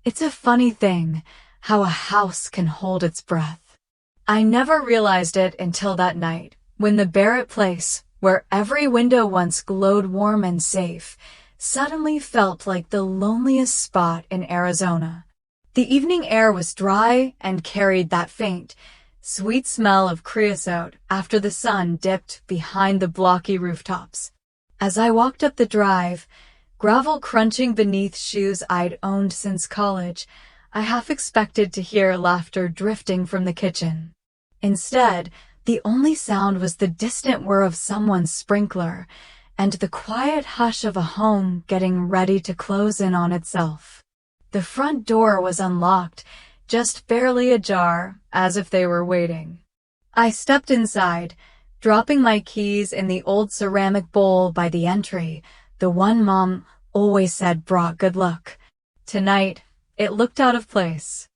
It's a funny thing, how a house can hold its breath. I never realized it until that night, when the Barrett place, where every window once glowed warm and safe, suddenly felt like the loneliest spot in Arizona. The evening air was dry and carried that faint, sweet smell of creosote after the sun dipped behind the blocky rooftops. As I walked up the drive, gravel crunching beneath shoes I'd owned since college, I half expected to hear laughter drifting from the kitchen. Instead, the only sound was the distant whir of someone's sprinkler and the quiet hush of a home getting ready to close in on itself. The front door was unlocked, just barely ajar, as if they were waiting. I stepped inside, dropping my keys in the old ceramic bowl by the entry, the one Mom always said brought good luck. Tonight, it looked out of place.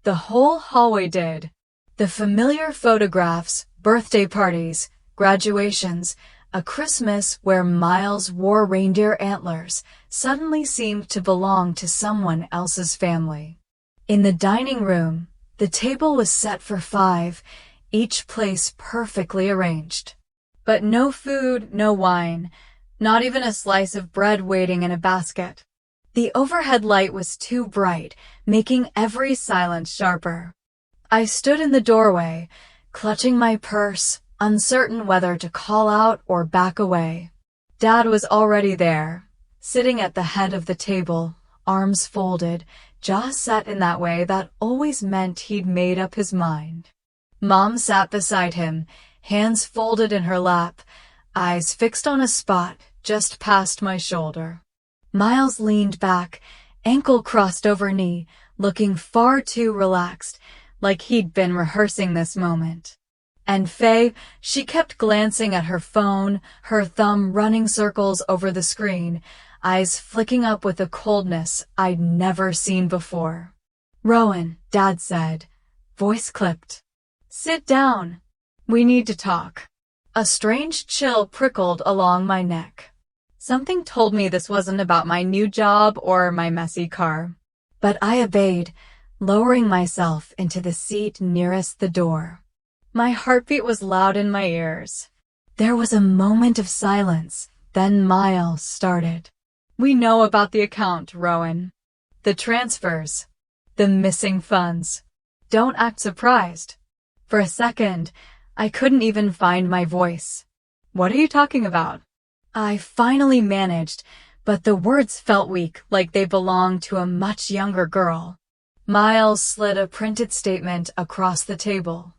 The whole hallway did. The familiar photographs, birthday parties, graduations, a Christmas where Miles wore reindeer antlers suddenly seemed to belong to someone else's family. In the dining room, the table was set for 5, each place perfectly arranged. But no food, no wine, not even a slice of bread waiting in a basket. The overhead light was too bright, making every silence sharper. I stood in the doorway, clutching my purse, uncertain whether to call out or back away. Dad was already there, sitting at the head of the table, arms folded, jaw set in that way that always meant he'd made up his mind. Mom sat beside him, hands folded in her lap, eyes fixed on a spot just past my shoulder. Miles leaned back, ankle crossed over knee, looking far too relaxed, like he'd been rehearsing this moment. And Faye, she kept glancing at her phone, her thumb running circles over the screen, eyes flicking up with a coldness I'd never seen before. "Rowan," Dad said, voice clipped. "Sit down. We need to talk." A strange chill prickled along my neck. Something told me this wasn't about my new job or my messy car. But I obeyed, lowering myself into the seat nearest the door. My heartbeat was loud in my ears. There was a moment of silence, then Miles started. "We know about the account, Rowan. The transfers. The missing funds. Don't act surprised." For a second, I couldn't even find my voice. "What are you talking about?" I finally managed, but the words felt weak, like they belonged to a much younger girl. Miles slid a printed statement across the table.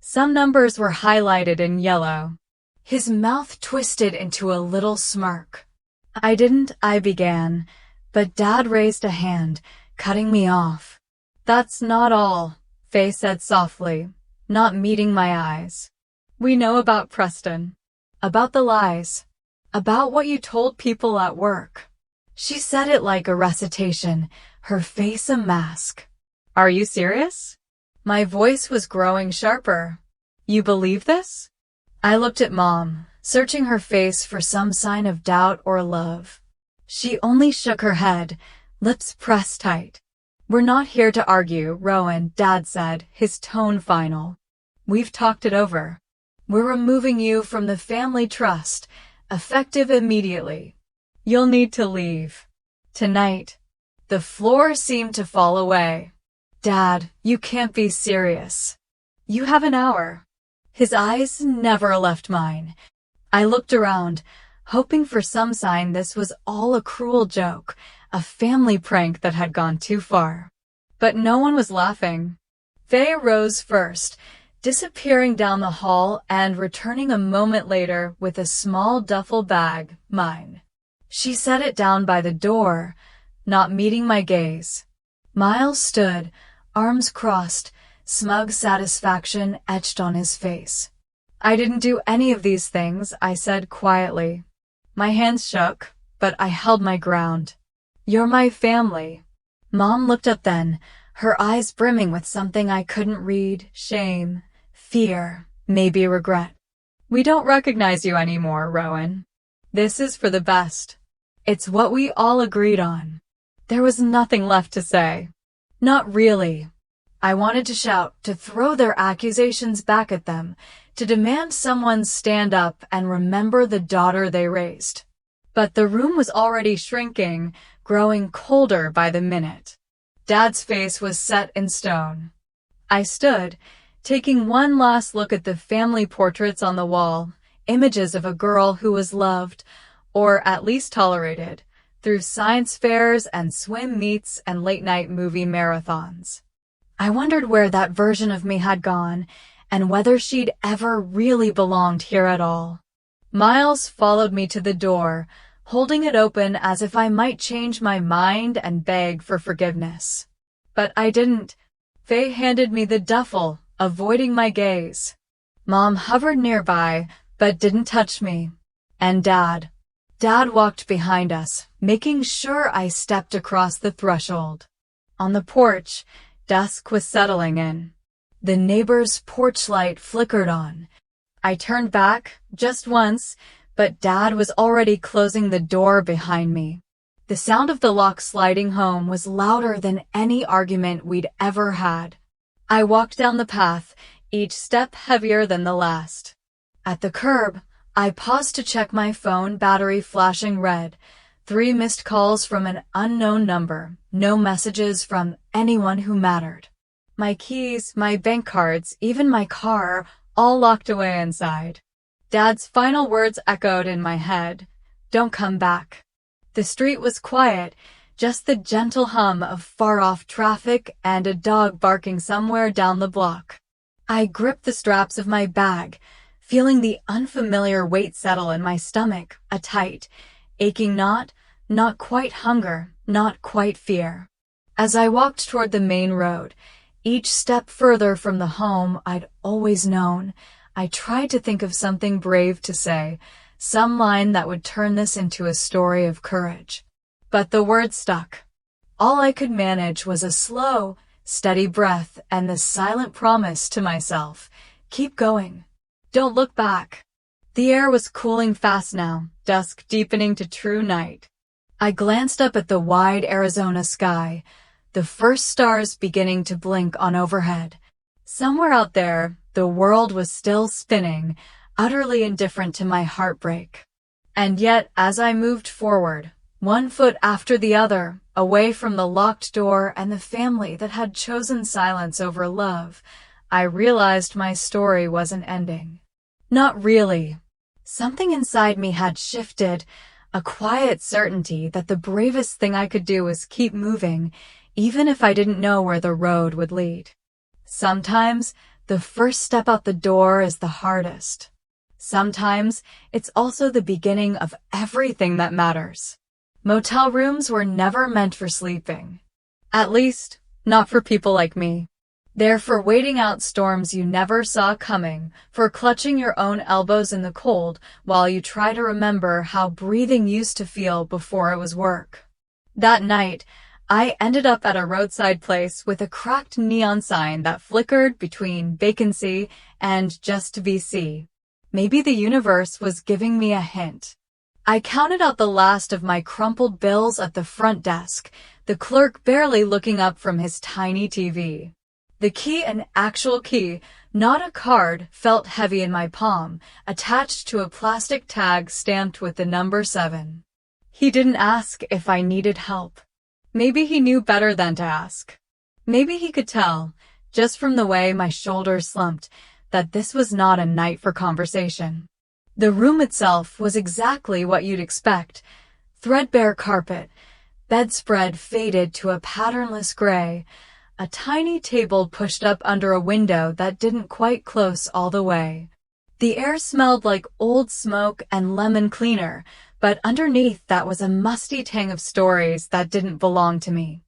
Some numbers were highlighted in yellow. His mouth twisted into a little smirk. I began, but Dad raised a hand, cutting me off. "That's not all," Faye said softly, not meeting my eyes. "We know about Preston. About the lies. About what you told people at work." She said it like a recitation, her face a mask. "Are you serious?" My voice was growing sharper. "You believe this?" I looked at Mom, searching her face for some sign of doubt or love. She only shook her head, lips pressed tight. "We're not here to argue, Rowan," Dad said, his tone final. "We've talked it over. We're removing you from the family trust, effective immediately. You'll need to leave. Tonight." The floor seemed to fall away. "Dad, you can't be serious. You have an hour." His eyes never left mine. I looked around, hoping for some sign this was all a cruel joke, a family prank that had gone too far. But no one was laughing. Faye rose first, disappearing down the hall and returning a moment later with a small duffel bag, mine. She set it down by the door, not meeting my gaze. Miles stood, arms crossed, smug satisfaction etched on his face. "I didn't do any of these things," I said quietly. My hands shook, but I held my ground. "You're my family." Mom looked up then, her eyes brimming with something I couldn't read, shame, fear, maybe regret. "We don't recognize you anymore, Rowan. This is for the best. It's what we all agreed on." There was nothing left to say. Not really. I wanted to shout, to throw their accusations back at them, to demand someone stand up and remember the daughter they raised. But the room was already shrinking, growing colder by the minute. Dad's face was set in stone. I stood, taking one last look at the family portraits on the wall, images of a girl who was loved, or at least tolerated, through science fairs and swim meets and late-night movie marathons. I wondered where that version of me had gone, and whether she'd ever really belonged here at all. Miles followed me to the door, holding it open as if I might change my mind and beg for forgiveness. But I didn't. Faye handed me the duffel, avoiding my gaze. Mom hovered nearby, but didn't touch me. And Dad walked behind us, making sure I stepped across the threshold. On the porch, dusk was settling in. The neighbor's porch light flickered on. I turned back, just once, but Dad was already closing the door behind me. The sound of the lock sliding home was louder than any argument we'd ever had. I walked down the path, each step heavier than the last. At the curb, I paused to check my phone battery flashing red. 3 missed calls from an unknown number, no messages from anyone who mattered. My keys, my bank cards, even my car, all locked away inside. Dad's final words echoed in my head. Don't come back. The street was quiet, just the gentle hum of far-off traffic and a dog barking somewhere down the block. I gripped the straps of my bag, feeling the unfamiliar weight settle in my stomach, a tight, aching knot, not quite hunger, not quite fear. As I walked toward the main road, each step further from the home I'd always known, I tried to think of something brave to say, some line that would turn this into a story of courage. But the words stuck. All I could manage was a slow, steady breath and the silent promise to myself, keep going. Don't look back. The air was cooling fast now, dusk deepening to true night. I glanced up at the wide Arizona sky, the first stars beginning to blink on overhead. Somewhere out there, the world was still spinning, utterly indifferent to my heartbreak. And yet, as I moved forward, one foot after the other, away from the locked door and the family that had chosen silence over love, I realized my story wasn't ending. Not really. Something inside me had shifted, a quiet certainty that the bravest thing I could do was keep moving, even if I didn't know where the road would lead. Sometimes, the first step out the door is the hardest. Sometimes, it's also the beginning of everything that matters. Motel rooms were never meant for sleeping. At least, not for people like me. They're for waiting out storms you never saw coming, for clutching your own elbows in the cold while you try to remember how breathing used to feel before it was work. That night, I ended up at a roadside place with a cracked neon sign that flickered between vacancy and just VC. Maybe the universe was giving me a hint. I counted out the last of my crumpled bills at the front desk, the clerk barely looking up from his tiny TV. The key, an actual key, not a card, felt heavy in my palm, attached to a plastic tag stamped with the number 7. He didn't ask if I needed help. Maybe he knew better than to ask. Maybe he could tell, just from the way my shoulders slumped, that this was not a night for conversation. The room itself was exactly what you'd expect. Threadbare carpet, bedspread faded to a patternless gray, a tiny table pushed up under a window that didn't quite close all the way. The air smelled like old smoke and lemon cleaner, but underneath that was a musty tang of stories that didn't belong to me.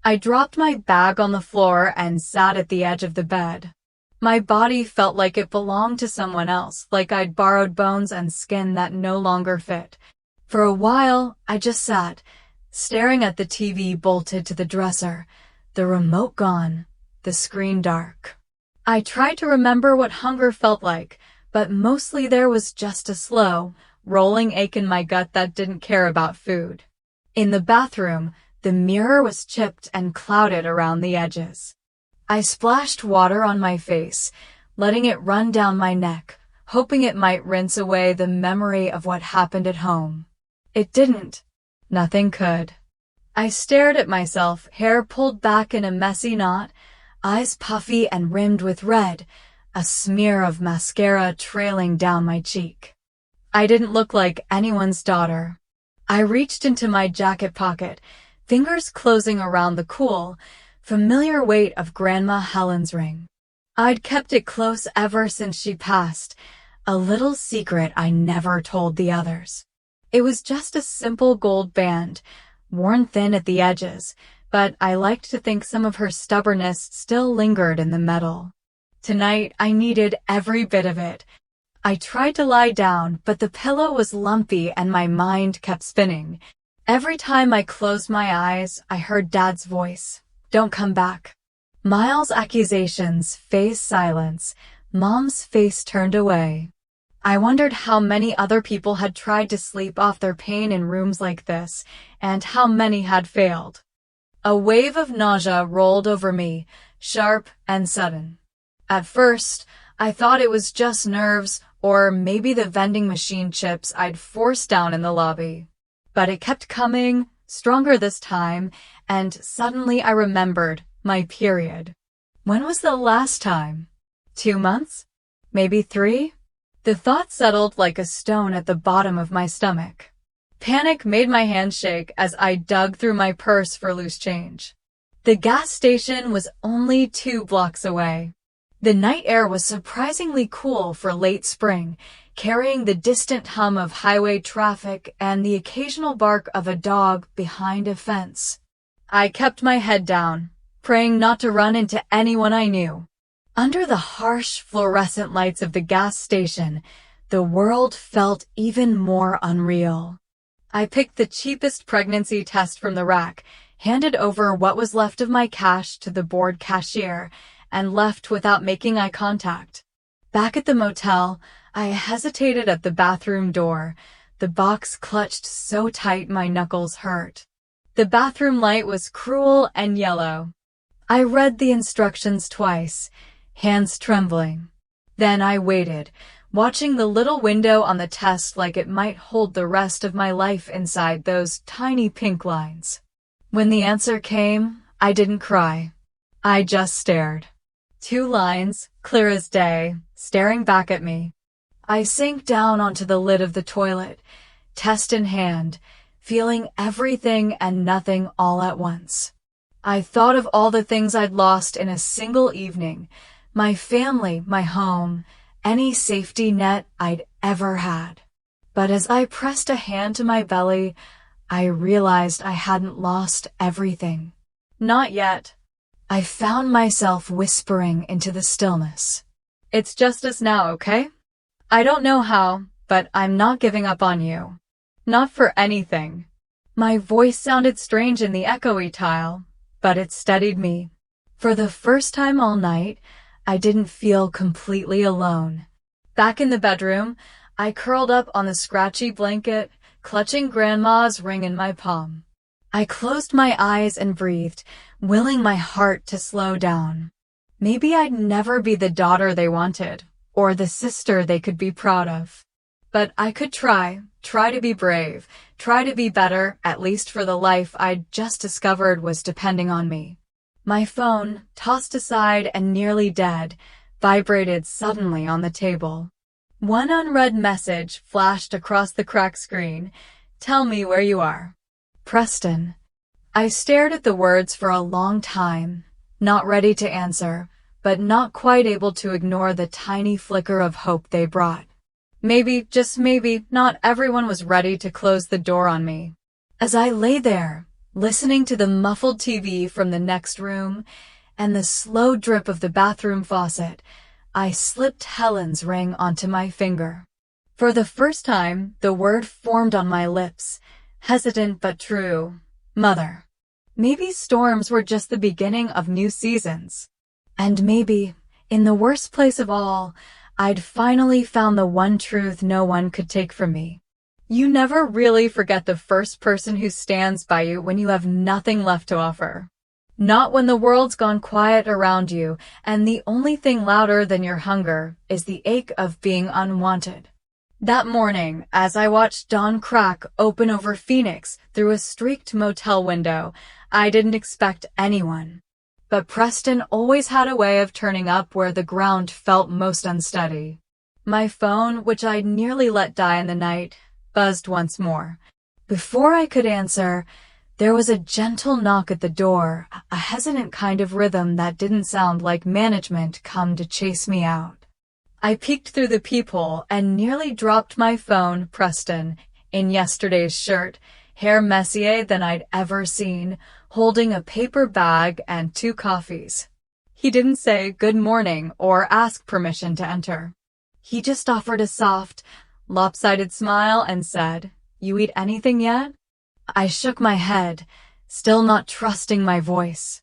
I dropped my bag on the floor and sat at the edge of the bed. My body felt like it belonged to someone else, like I'd borrowed bones and skin that no longer fit. For a while, I just sat, staring at the TV bolted to the dresser, the remote gone, the screen dark. I tried to remember what hunger felt like, but mostly there was just a slow, rolling ache in my gut that didn't care about food. In the bathroom, The mirror was chipped and clouded around the edges. I splashed water on my face, letting it run down my neck, hoping it might rinse away the memory of what happened at home. It didn't. Nothing could. I stared at myself, hair pulled back in a messy knot, eyes puffy and rimmed with red, a smear of mascara trailing down my cheek. I didn't look like anyone's daughter. I reached into my jacket pocket, fingers closing around the cool, familiar weight of Grandma Helen's ring. I'd kept it close ever since she passed, a little secret I never told the others. It was just a simple gold band, worn thin at the edges, but I liked to think some of her stubbornness still lingered in the metal. Tonight, I needed every bit of it. I tried to lie down, but the pillow was lumpy and my mind kept spinning. Every time I closed my eyes, I heard Dad's voice. Don't come back. Miles' accusations, Faye's silence, Mom's face turned away. I wondered how many other people had tried to sleep off their pain in rooms like this, and how many had failed. A wave of nausea rolled over me, sharp and sudden. At first, I thought it was just nerves, or maybe the vending machine chips I'd forced down in the lobby. But it kept coming, stronger this time, and suddenly I remembered my period. When was the last time? 2 months? Maybe 3? The thought settled like a stone at the bottom of my stomach. Panic made my hands shake as I dug through my purse for loose change. The gas station was only 2 blocks away. The night air was surprisingly cool for late spring, carrying the distant hum of highway traffic and the occasional bark of a dog behind a fence. I kept my head down, praying not to run into anyone I knew. Under the harsh fluorescent lights of the gas station, the world felt even more unreal. I picked the cheapest pregnancy test from the rack, handed over what was left of my cash to the bored cashier, and left without making eye contact. Back at the motel, I hesitated at the bathroom door, the box clutched so tight my knuckles hurt. The bathroom light was cruel and yellow. I read the instructions twice, hands trembling. Then I waited, watching the little window on the test like it might hold the rest of my life inside those tiny pink lines. When the answer came, I didn't cry. I just stared. 2 lines, clear as day, staring back at me. I sank down onto the lid of the toilet, test in hand, feeling everything and nothing all at once. I thought of all the things I'd lost in a single evening, my family, my home, any safety net I'd ever had. But as I pressed a hand to my belly, I realized I hadn't lost everything. Not yet. I found myself whispering into the stillness. It's just us now, okay? I don't know how, but I'm not giving up on you. Not for anything. My voice sounded strange in the echoey tile, but it steadied me. For the first time all night, I didn't feel completely alone. Back in the bedroom, I curled up on the scratchy blanket, clutching Grandma's ring in my palm. I closed my eyes and breathed, willing my heart to slow down. Maybe I'd never be the daughter they wanted, or the sister they could be proud of. But I could try to be brave, try to be better, at least for the life I'd just discovered was depending on me. My phone, tossed aside and nearly dead, vibrated suddenly on the table. One unread message flashed across the cracked screen. Tell me where you are. Preston. I stared at the words for a long time, not ready to answer, but not quite able to ignore the tiny flicker of hope they brought. Maybe, just maybe, not everyone was ready to close the door on me. As I lay there, listening to the muffled TV from the next room and the slow drip of the bathroom faucet, I slipped Helen's ring onto my finger. For the first time, the word formed on my lips, hesitant but true. Mother. Maybe storms were just the beginning of new seasons. And maybe, in the worst place of all, I'd finally found the one truth no one could take from me. You never really forget the first person who stands by you when you have nothing left to offer. Not when the world's gone quiet around you and the only thing louder than your hunger is the ache of being unwanted. That morning, as I watched dawn crack open over Phoenix through a streaked motel window, I didn't expect anyone. But Preston always had a way of turning up where the ground felt most unsteady. My phone, which I'd nearly let die in the night, buzzed once more. Before I could answer, there was a gentle knock at the door, a hesitant kind of rhythm that didn't sound like management come to chase me out. I peeked through the peephole and nearly dropped my phone. Preston, in yesterday's shirt, hair messier than I'd ever seen, holding a paper bag and 2 coffees. He didn't say good morning or ask permission to enter. He just offered a soft, lopsided smile and said, "You eat anything yet?" I shook my head, still not trusting my voice.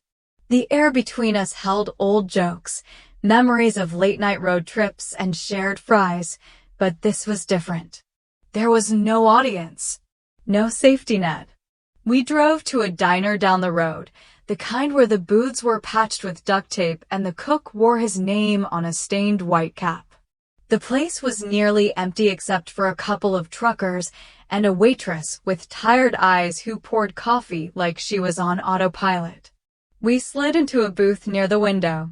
The air between us held old jokes, memories of late-night road trips and shared fries, but this was different. There was no audience, no safety net. We drove to a diner down the road, the kind where the booths were patched with duct tape and the cook wore his name on a stained white cap. The place was nearly empty except for a couple of truckers and a waitress with tired eyes who poured coffee like she was on autopilot. We slid into a booth near the window.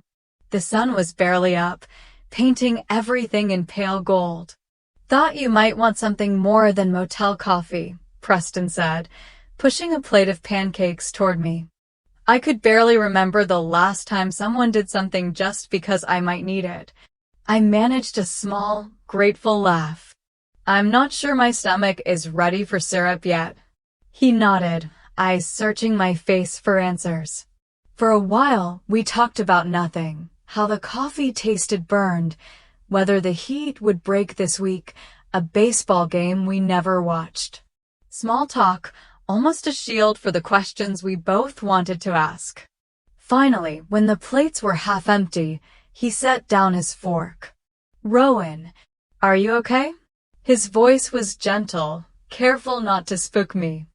The sun was barely up, painting everything in pale gold. "Thought you might want something more than motel coffee," Preston said, pushing a plate of pancakes toward me. I could barely remember the last time someone did something just because I might need it. I managed a small, grateful laugh. "I'm not sure my stomach is ready for syrup yet." He nodded, eyes searching my face for answers. For a while, we talked about nothing, how the coffee tasted burned, whether the Heat would break this week, a baseball game we never watched. Small talk, almost a shield for the questions we both wanted to ask. Finally, when the plates were half empty, he set down his fork. "Rowan, are you okay?" His voice was gentle, careful not to spook me.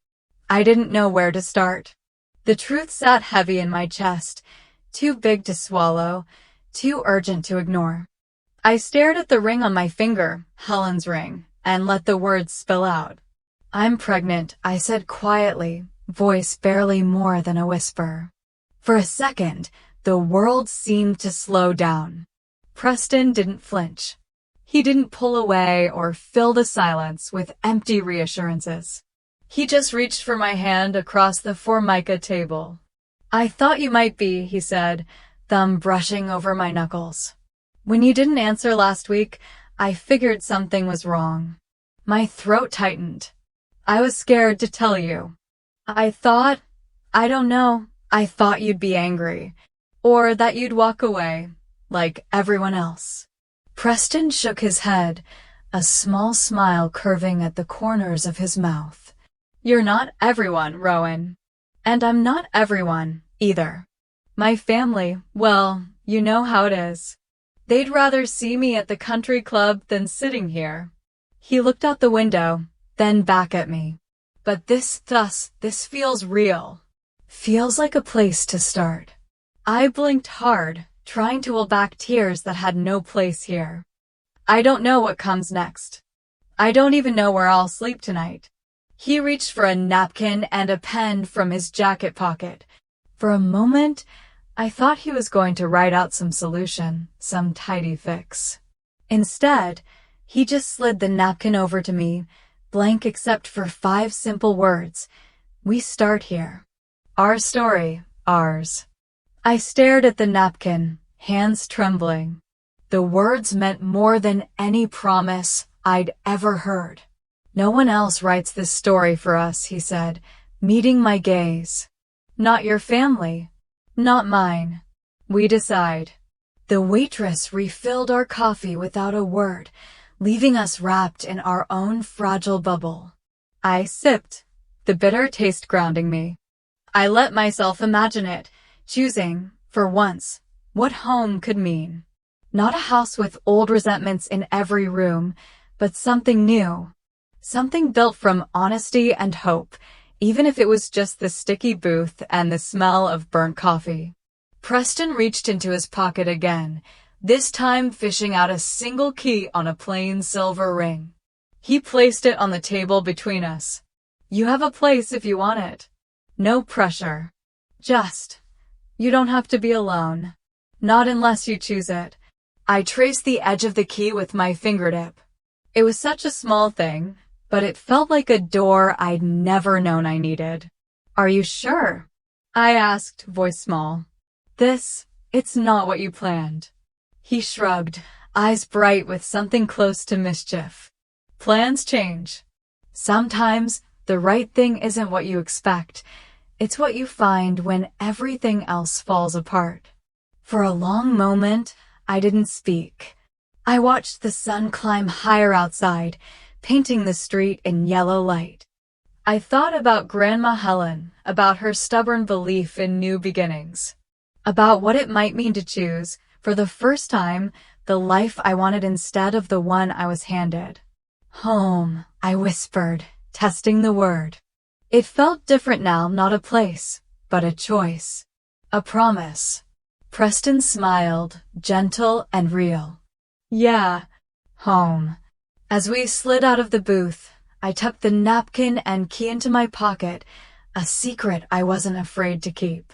I didn't know where to start. The truth sat heavy in my chest, too big to swallow, too urgent to ignore. I stared at the ring on my finger, Helen's ring, and let the words spill out. "I'm pregnant," I said quietly, voice barely more than a whisper. For a second, the world seemed to slow down. Preston didn't flinch. He didn't pull away or fill the silence with empty reassurances. He just reached for my hand across the Formica table. "I thought you might be," he said, thumb brushing over my knuckles. "When you didn't answer last week, I figured something was wrong." My throat tightened. "I was scared to tell you. I thought you'd be angry. Or that you'd walk away, like everyone else." Preston shook his head, a small smile curving at the corners of his mouth. "You're not everyone, Rowan. And I'm not everyone, either. My family, well, you know how it is. They'd rather see me at the country club than sitting here." He looked out the window, then back at me. "But this feels real. Feels like a place to start." I blinked hard, trying to hold back tears that had no place here. "I don't know what comes next. I don't even know where I'll sleep tonight." He reached for a napkin and a pen from his jacket pocket. For a moment, I thought he was going to write out some solution, some tidy fix. Instead, he just slid the napkin over to me, blank except for 5 simple words. "We start here. Our story, ours." I stared at the napkin, hands trembling. The words meant more than any promise I'd ever heard. "No one else writes this story for us," he said, meeting my gaze. "Not your family. Not mine. We decide." The waitress refilled our coffee without a word, leaving us wrapped in our own fragile bubble. I sipped, the bitter taste grounding me. I let myself imagine it, choosing, for once, what home could mean. Not a house with old resentments in every room, but something new. Something built from honesty and hope, even if it was just the sticky booth and the smell of burnt coffee. Preston reached into his pocket again, this time fishing out a single key on a plain silver ring. He placed it on the table between us. "You have a place if you want it. No pressure. You don't have to be alone. Not unless you choose it." I traced the edge of the key with my fingertip. It was such a small thing, but it felt like a door I'd never known I needed. "Are you sure?" I asked, voice small. It's not what you planned." He shrugged, eyes bright with something close to mischief. "Plans change. Sometimes the right thing isn't what you expect. It's what you find when everything else falls apart." For a long moment, I didn't speak. I watched the sun climb higher outside, painting the street in yellow light. I thought about Grandma Helen, about her stubborn belief in new beginnings, about what it might mean to choose, for the first time, the life I wanted instead of the one I was handed. "Home," I whispered, testing the word. It felt different now, not a place, but a choice. A promise. Preston smiled, gentle and real. "Yeah, home." As we slid out of the booth, I tucked the napkin and key into my pocket, a secret I wasn't afraid to keep.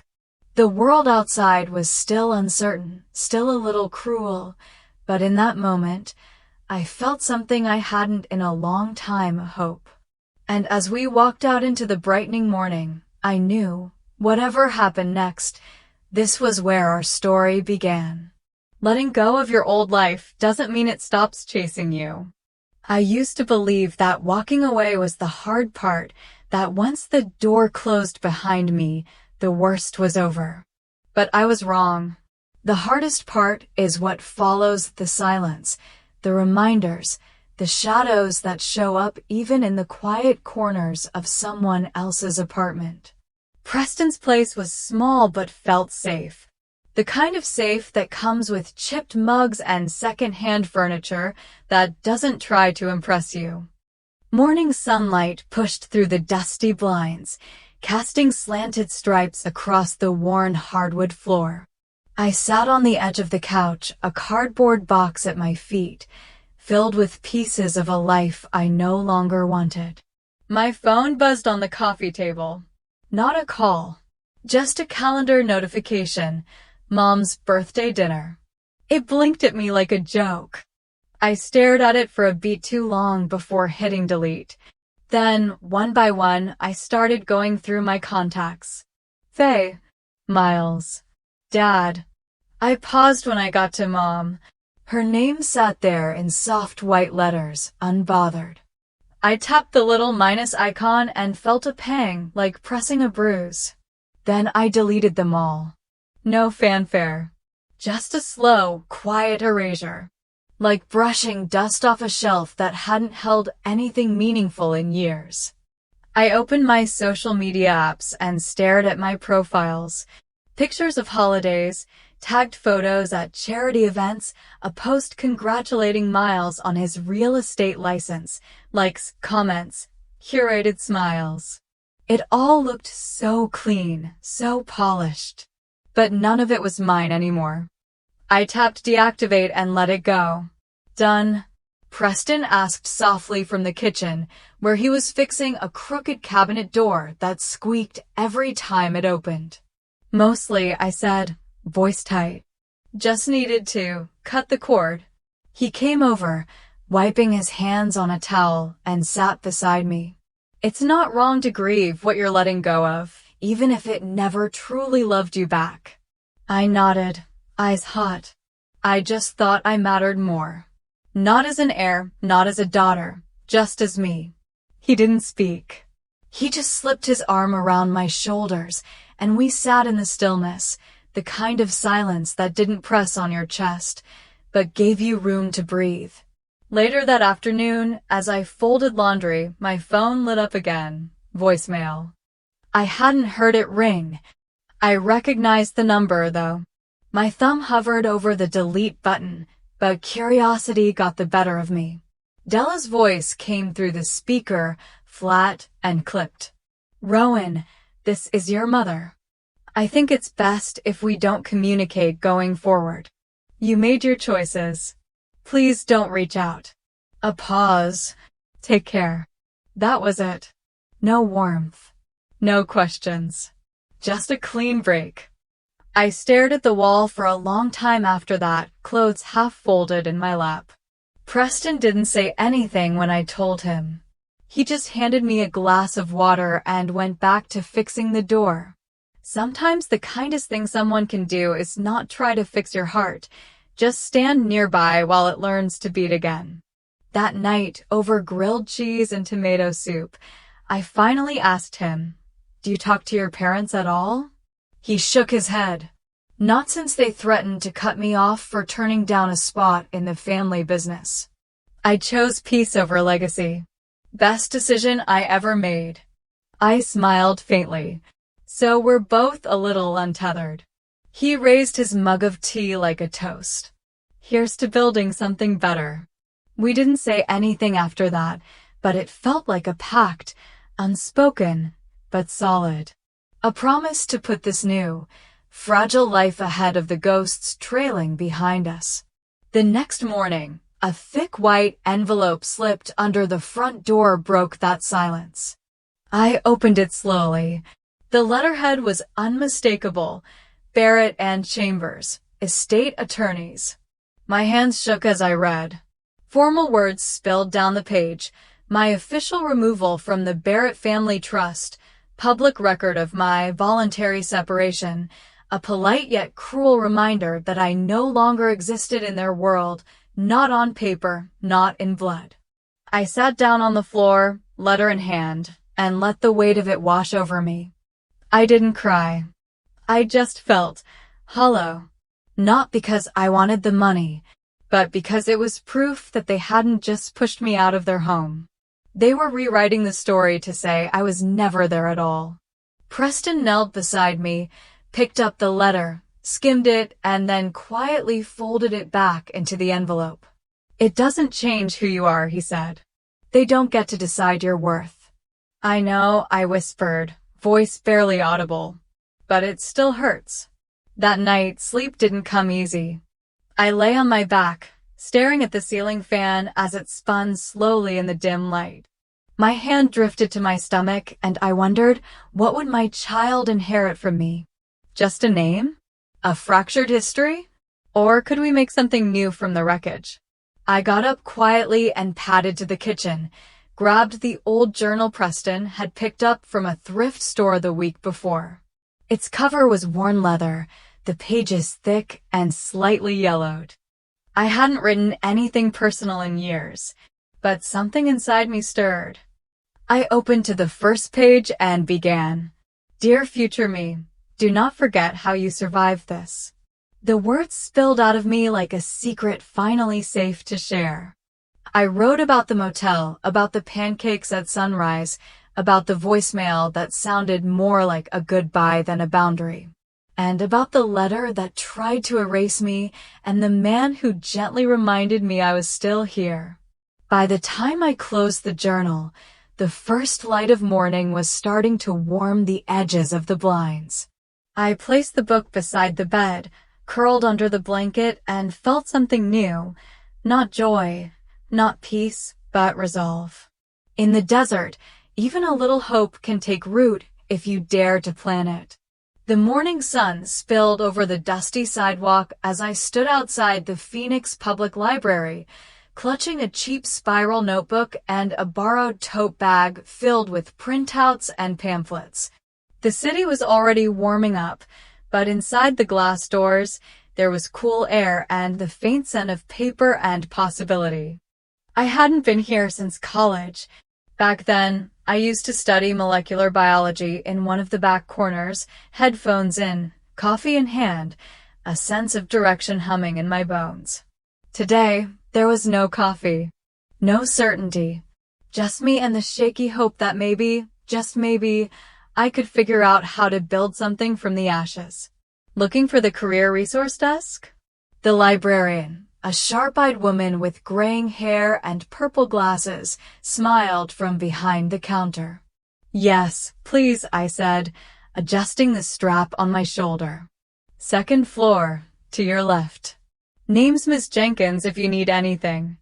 The world outside was still uncertain, still a little cruel, but in that moment, I felt something I hadn't in a long time, hope. And as we walked out into the brightening morning, I knew, whatever happened next, this was where our story began. Letting go of your old life doesn't mean it stops chasing you. I used to believe that walking away was the hard part, that once the door closed behind me, the worst was over. But I was wrong. The hardest part is what follows the silence, the reminders, the shadows that show up even in the quiet corners of someone else's apartment. Preston's place was small but felt safe. The kind of safe that comes with chipped mugs and second-hand furniture that doesn't try to impress you. Morning sunlight pushed through the dusty blinds, casting slanted stripes across the worn hardwood floor. I sat on the edge of the couch, a cardboard box at my feet, filled with pieces of a life I no longer wanted. My phone buzzed on the coffee table. Not a call, just a calendar notification, Mom's birthday dinner. It blinked at me like a joke. I stared at it for a beat too long before hitting delete. Then, one by one, I started going through my contacts. Faye, Miles, Dad. I paused when I got to Mom. Her name sat there in soft white letters, unbothered. I tapped the little minus icon and felt a pang, like pressing a bruise. Then I deleted them all. No fanfare. Just a slow, quiet erasure. Like brushing dust off a shelf that hadn't held anything meaningful in years. I opened my social media apps and stared at my profiles. Pictures of holidays, tagged photos at charity events, a post congratulating Miles on his real estate license, likes, comments, curated smiles. It all looked so clean, so polished. But none of it was mine anymore. I tapped deactivate and let it go. Done. Preston asked softly from the kitchen, where he was fixing a crooked cabinet door that squeaked every time it opened. Mostly, I said, voice tight. Just needed to cut the cord. He came over, wiping his hands on a towel, and sat beside me. It's not wrong to grieve what you're letting go of, even if it never truly loved you back. I nodded, eyes hot. I just thought I mattered more. Not as an heir, not as a daughter, just as me. He didn't speak. He just slipped his arm around my shoulders, and we sat in the stillness, the kind of silence that didn't press on your chest, but gave you room to breathe. Later that afternoon, as I folded laundry, my phone lit up again. Voicemail. I hadn't heard it ring. I recognized the number, though. My thumb hovered over the delete button, but curiosity got the better of me. Della's voice came through the speaker, flat and clipped. "Rowan, this is your mother. I think it's best if we don't communicate going forward. You made your choices. Please don't reach out." A pause. "Take care." That was it. No warmth. No questions. Just a clean break. I stared at the wall for a long time after that, clothes half folded in my lap. Preston didn't say anything when I told him. He just handed me a glass of water and went back to fixing the door. Sometimes the kindest thing someone can do is not try to fix your heart, just stand nearby while it learns to beat again. That night, over grilled cheese and tomato soup, I finally asked him, "Do you talk to your parents at all?" He shook his head. "Not since they threatened to cut me off for turning down a spot in the family business. I chose peace over legacy. Best decision I ever made." I smiled faintly. So we're both a little untethered. He raised his mug of tea like a toast. "Here's to building something better." We didn't say anything after that, but it felt like a pact, unspoken, but solid. A promise to put this new, fragile life ahead of the ghosts trailing behind us. The next morning, a thick white envelope slipped under the front door broke that silence. I opened it slowly. The letterhead was unmistakable. Barrett and Chambers, estate attorneys. My hands shook as I read. Formal words spilled down the page. My official removal from the Barrett Family Trust, public record of my voluntary separation, a polite yet cruel reminder that I no longer existed in their world, not on paper, not in blood. I sat down on the floor, letter in hand, and let the weight of it wash over me. I didn't cry. I just felt hollow. Not because I wanted the money, but because it was proof that they hadn't just pushed me out of their home. They were rewriting the story to say I was never there at all. Preston knelt beside me, picked up the letter, skimmed it, and then quietly folded it back into the envelope. "It doesn't change who you are," he said. "They don't get to decide your worth." "I know," I whispered, voice barely audible. "But it still hurts." That night, sleep didn't come easy. I lay on my back, staring at the ceiling fan as it spun slowly in the dim light. My hand drifted to my stomach, and I wondered, what would my child inherit from me? Just a name? A fractured history? Or could we make something new from the wreckage? I got up quietly and padded to the kitchen, grabbed the old journal Preston had picked up from a thrift store the week before. Its cover was worn leather, the pages thick and slightly yellowed. I hadn't written anything personal in years, but something inside me stirred. I opened to the first page and began. "Dear future me, do not forget how you survived this." The words spilled out of me like a secret finally safe to share. I wrote about the motel, about the pancakes at sunrise, about the voicemail that sounded more like a goodbye than a boundary, and about the letter that tried to erase me and the man who gently reminded me I was still here. By the time I closed the journal, the first light of morning was starting to warm the edges of the blinds. I placed the book beside the bed, curled under the blanket, and felt something new. Not joy, not peace, but resolve. In the desert, even a little hope can take root if you dare to plant it. The morning sun spilled over the dusty sidewalk as I stood outside the Phoenix Public Library, clutching a cheap spiral notebook and a borrowed tote bag filled with printouts and pamphlets. The city was already warming up, but inside the glass doors, there was cool air and the faint scent of paper and possibility. I hadn't been here since college. Back then, I used to study molecular biology in one of the back corners, headphones in, coffee in hand, a sense of direction humming in my bones. Today, there was no coffee, no certainty, just me and the shaky hope that maybe, just maybe, I could figure out how to build something from the ashes. Looking for the career resource desk? The librarian, A sharp-eyed woman with graying hair and purple glasses smiled from behind the counter. "Yes, please," I said, adjusting the strap on my shoulder. "Second floor, to your left. Name's Miss Jenkins if you need anything."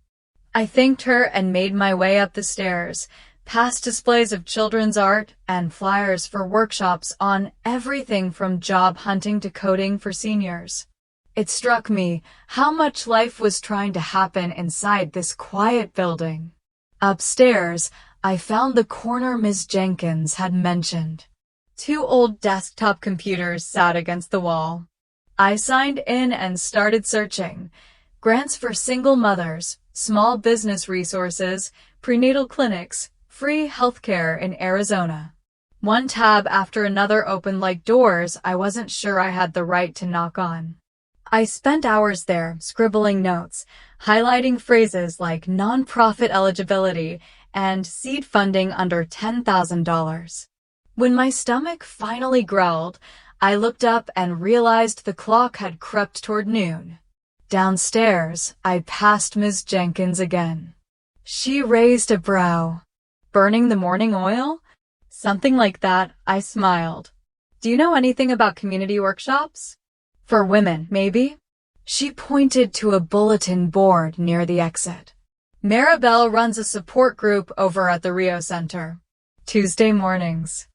I thanked her and made my way up the stairs, past displays of children's art and flyers for workshops on everything from job hunting to coding for seniors. It struck me how much life was trying to happen inside this quiet building. Upstairs, I found the corner Ms. Jenkins had mentioned. 2 old desktop computers sat against the wall. I signed in and started searching. Grants for single mothers, small business resources, prenatal clinics, free healthcare in Arizona. One tab after another opened like doors I wasn't sure I had the right to knock on. I spent hours there, scribbling notes, highlighting phrases like nonprofit eligibility and seed funding under $10,000. When my stomach finally growled, I looked up and realized the clock had crept toward noon. Downstairs, I passed Ms. Jenkins again. She raised a brow. "Burning the morning oil?" "Something like that," I smiled. "Do you know anything about community workshops?" "For women, maybe?" She pointed to a bulletin board near the exit. "Maribel runs a support group over at the Rio Center. Tuesday mornings.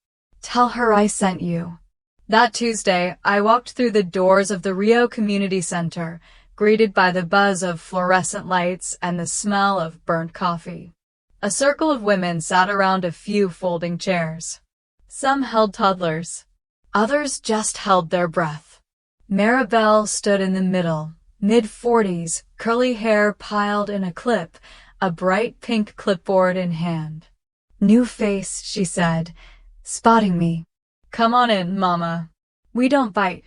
Tell her I sent you." That Tuesday, I walked through the doors of the Rio Community Center, greeted by the buzz of fluorescent lights and the smell of burnt coffee. A circle of women sat around a few folding chairs. Some held toddlers. Others just held their breath. Maribel stood in the middle, mid-40s, curly hair piled in a clip, a bright pink clipboard in hand. "New face," she said, spotting me. "Come on in, Mama. We don't bite."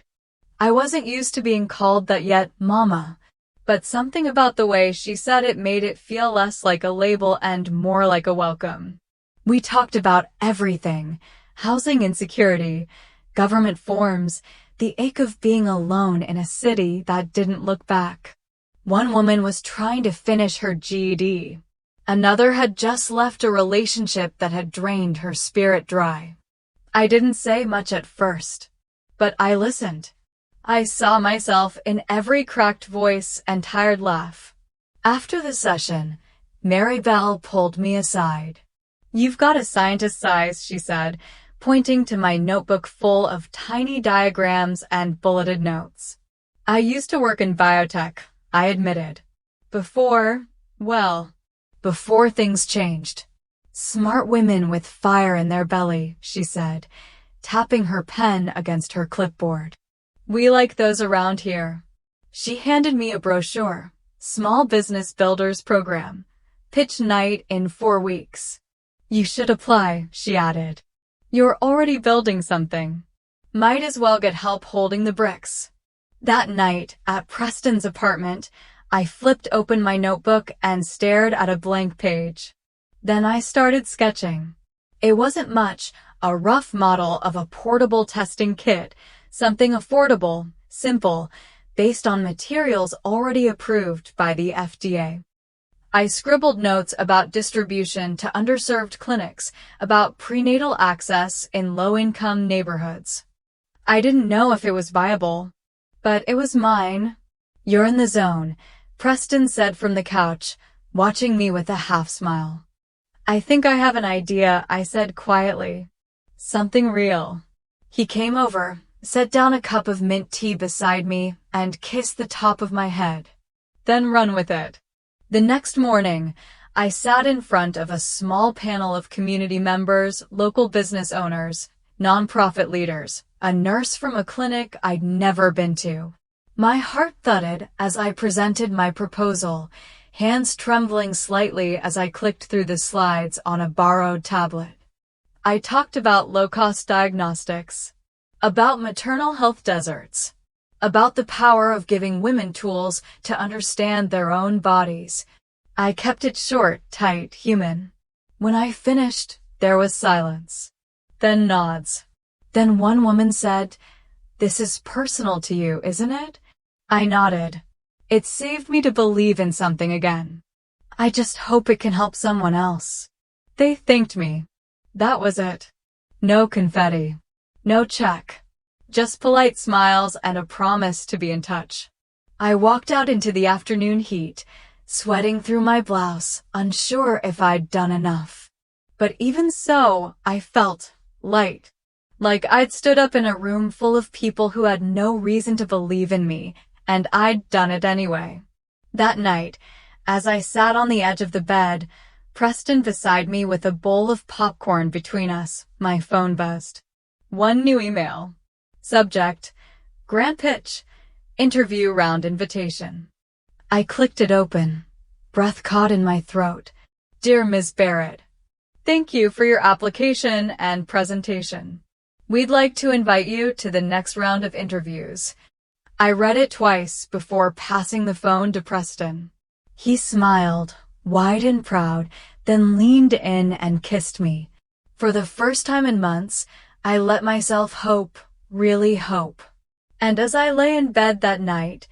I wasn't used to being called that yet, Mama, but something about the way she said it made it feel less like a label and more like a welcome. We talked about everything: housing insecurity, government forms, the ache of being alone in a city that didn't look back. One woman was trying to finish her GED. Another had just left a relationship that had drained her spirit dry. I didn't say much at first, but I listened. I saw myself in every cracked voice and tired laugh. After the session, Maribel pulled me aside. "You've got a scientist's eyes," she said, pointing to my notebook full of tiny diagrams and bulleted notes. "I used to work in biotech," I admitted. Before things changed. "Smart women with fire in their belly," she said, tapping her pen against her clipboard. "We like those around here." She handed me a brochure. "Small Business Builders Program. Pitch night in 4 weeks. You should apply," she added. "You're already building something. Might as well get help holding the bricks." That night, at Preston's apartment, I flipped open my notebook and stared at a blank page. Then I started sketching. It wasn't much, a rough model of a portable testing kit, something affordable, simple, based on materials already approved by the FDA. I scribbled notes about distribution to underserved clinics, about prenatal access in low-income neighborhoods. I didn't know if it was viable, but it was mine. "You're in the zone," Preston said from the couch, watching me with a half smile. "I think I have an idea," I said quietly. "Something real." He came over, set down a cup of mint tea beside me, and kissed the top of my head. "Then run with it." The next morning, I sat in front of a small panel of community members, local business owners, nonprofit leaders, a nurse from a clinic I'd never been to. My heart thudded as I presented my proposal, hands trembling slightly as I clicked through the slides on a borrowed tablet. I talked about low-cost diagnostics, about maternal health deserts, about the power of giving women tools to understand their own bodies. I kept it short, tight, human. When I finished, there was silence. Then nods. Then one woman said, "This is personal to you, isn't it?" I nodded. It saved me to believe in something again. I just hope it can help someone else. They thanked me. That was it. No confetti. No check. Just polite smiles and a promise to be in touch. I walked out into the afternoon heat, sweating through my blouse, unsure if I'd done enough. But even so, I felt light. Like I'd stood up in a room full of people who had no reason to believe in me, and I'd done it anyway. That night, as I sat on the edge of the bed, Preston beside me with a bowl of popcorn between us, my phone buzzed. One new email. Subject: Grand Pitch. Interview round invitation. I clicked it open. Breath caught in my throat. Dear Ms. Barrett, thank you for your application and presentation. We'd like to invite you to the next round of interviews. I read it twice before passing the phone to Preston. He smiled, wide and proud, then leaned in and kissed me. For the first time in months, I let myself hope, really hope. And as I lay in bed that night,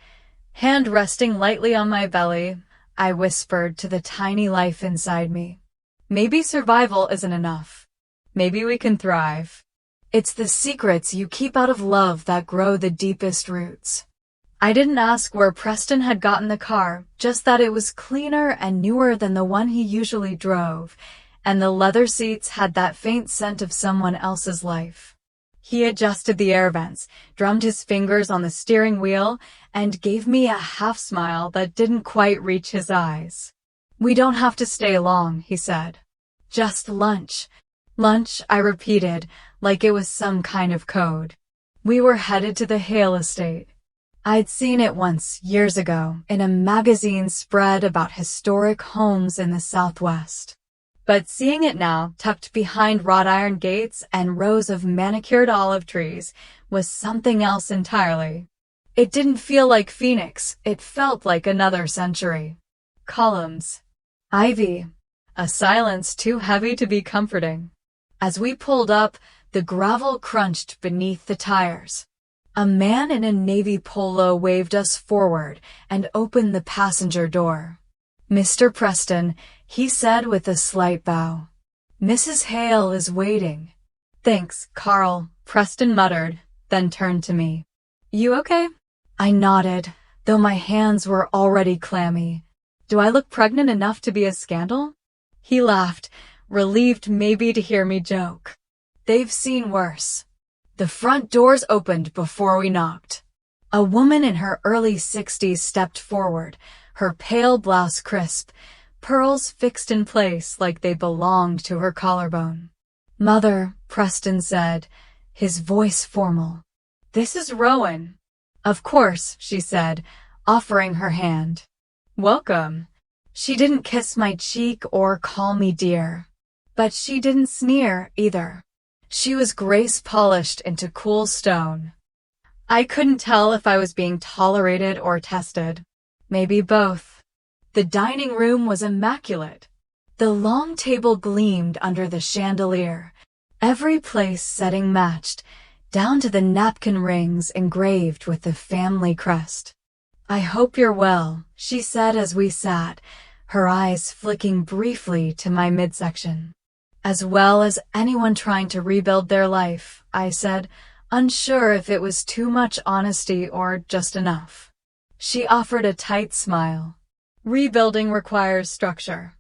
hand resting lightly on my belly, I whispered to the tiny life inside me. Maybe survival isn't enough. Maybe we can thrive. It's the secrets you keep out of love that grow the deepest roots. I didn't ask where Preston had gotten the car, just that it was cleaner and newer than the one he usually drove, and the leather seats had that faint scent of someone else's life. He adjusted the air vents, drummed his fingers on the steering wheel, and gave me a half smile that didn't quite reach his eyes. We don't have to stay long, he said. Just lunch. Lunch, I repeated, like it was some kind of code. We were headed to the Hale estate. I'd seen it once, years ago, in a magazine spread about historic homes in the Southwest. But seeing it now, tucked behind wrought iron gates and rows of manicured olive trees, was something else entirely. It didn't feel like Phoenix, it felt like another century. Columns. Ivy. A silence too heavy to be comforting. As we pulled up, the gravel crunched beneath the tires. A man in a navy polo waved us forward and opened the passenger door. Mr. Preston, he said with a slight bow. Mrs. Hale is waiting. Thanks, Carl, Preston muttered, then turned to me. You okay? I nodded, though my hands were already clammy. Do I look pregnant enough to be a scandal? He laughed, relieved maybe to hear me joke. They've seen worse. The front doors opened before we knocked. A woman in her early 60s stepped forward, her pale blouse crisp, pearls fixed in place like they belonged to her collarbone. Mother, Preston said, his voice formal. This is Rowan. Of course, she said, offering her hand. Welcome. She didn't kiss my cheek or call me dear. But she didn't sneer, either. She was grace-polished into cool stone. I couldn't tell if I was being tolerated or tested. Maybe both. The dining room was immaculate. The long table gleamed under the chandelier. Every place setting matched, down to the napkin rings engraved with the family crest. I hope you're well, she said as we sat, her eyes flicking briefly to my midsection. As well as anyone trying to rebuild their life, I said, unsure if it was too much honesty or just enough. She offered a tight smile. Rebuilding requires structure.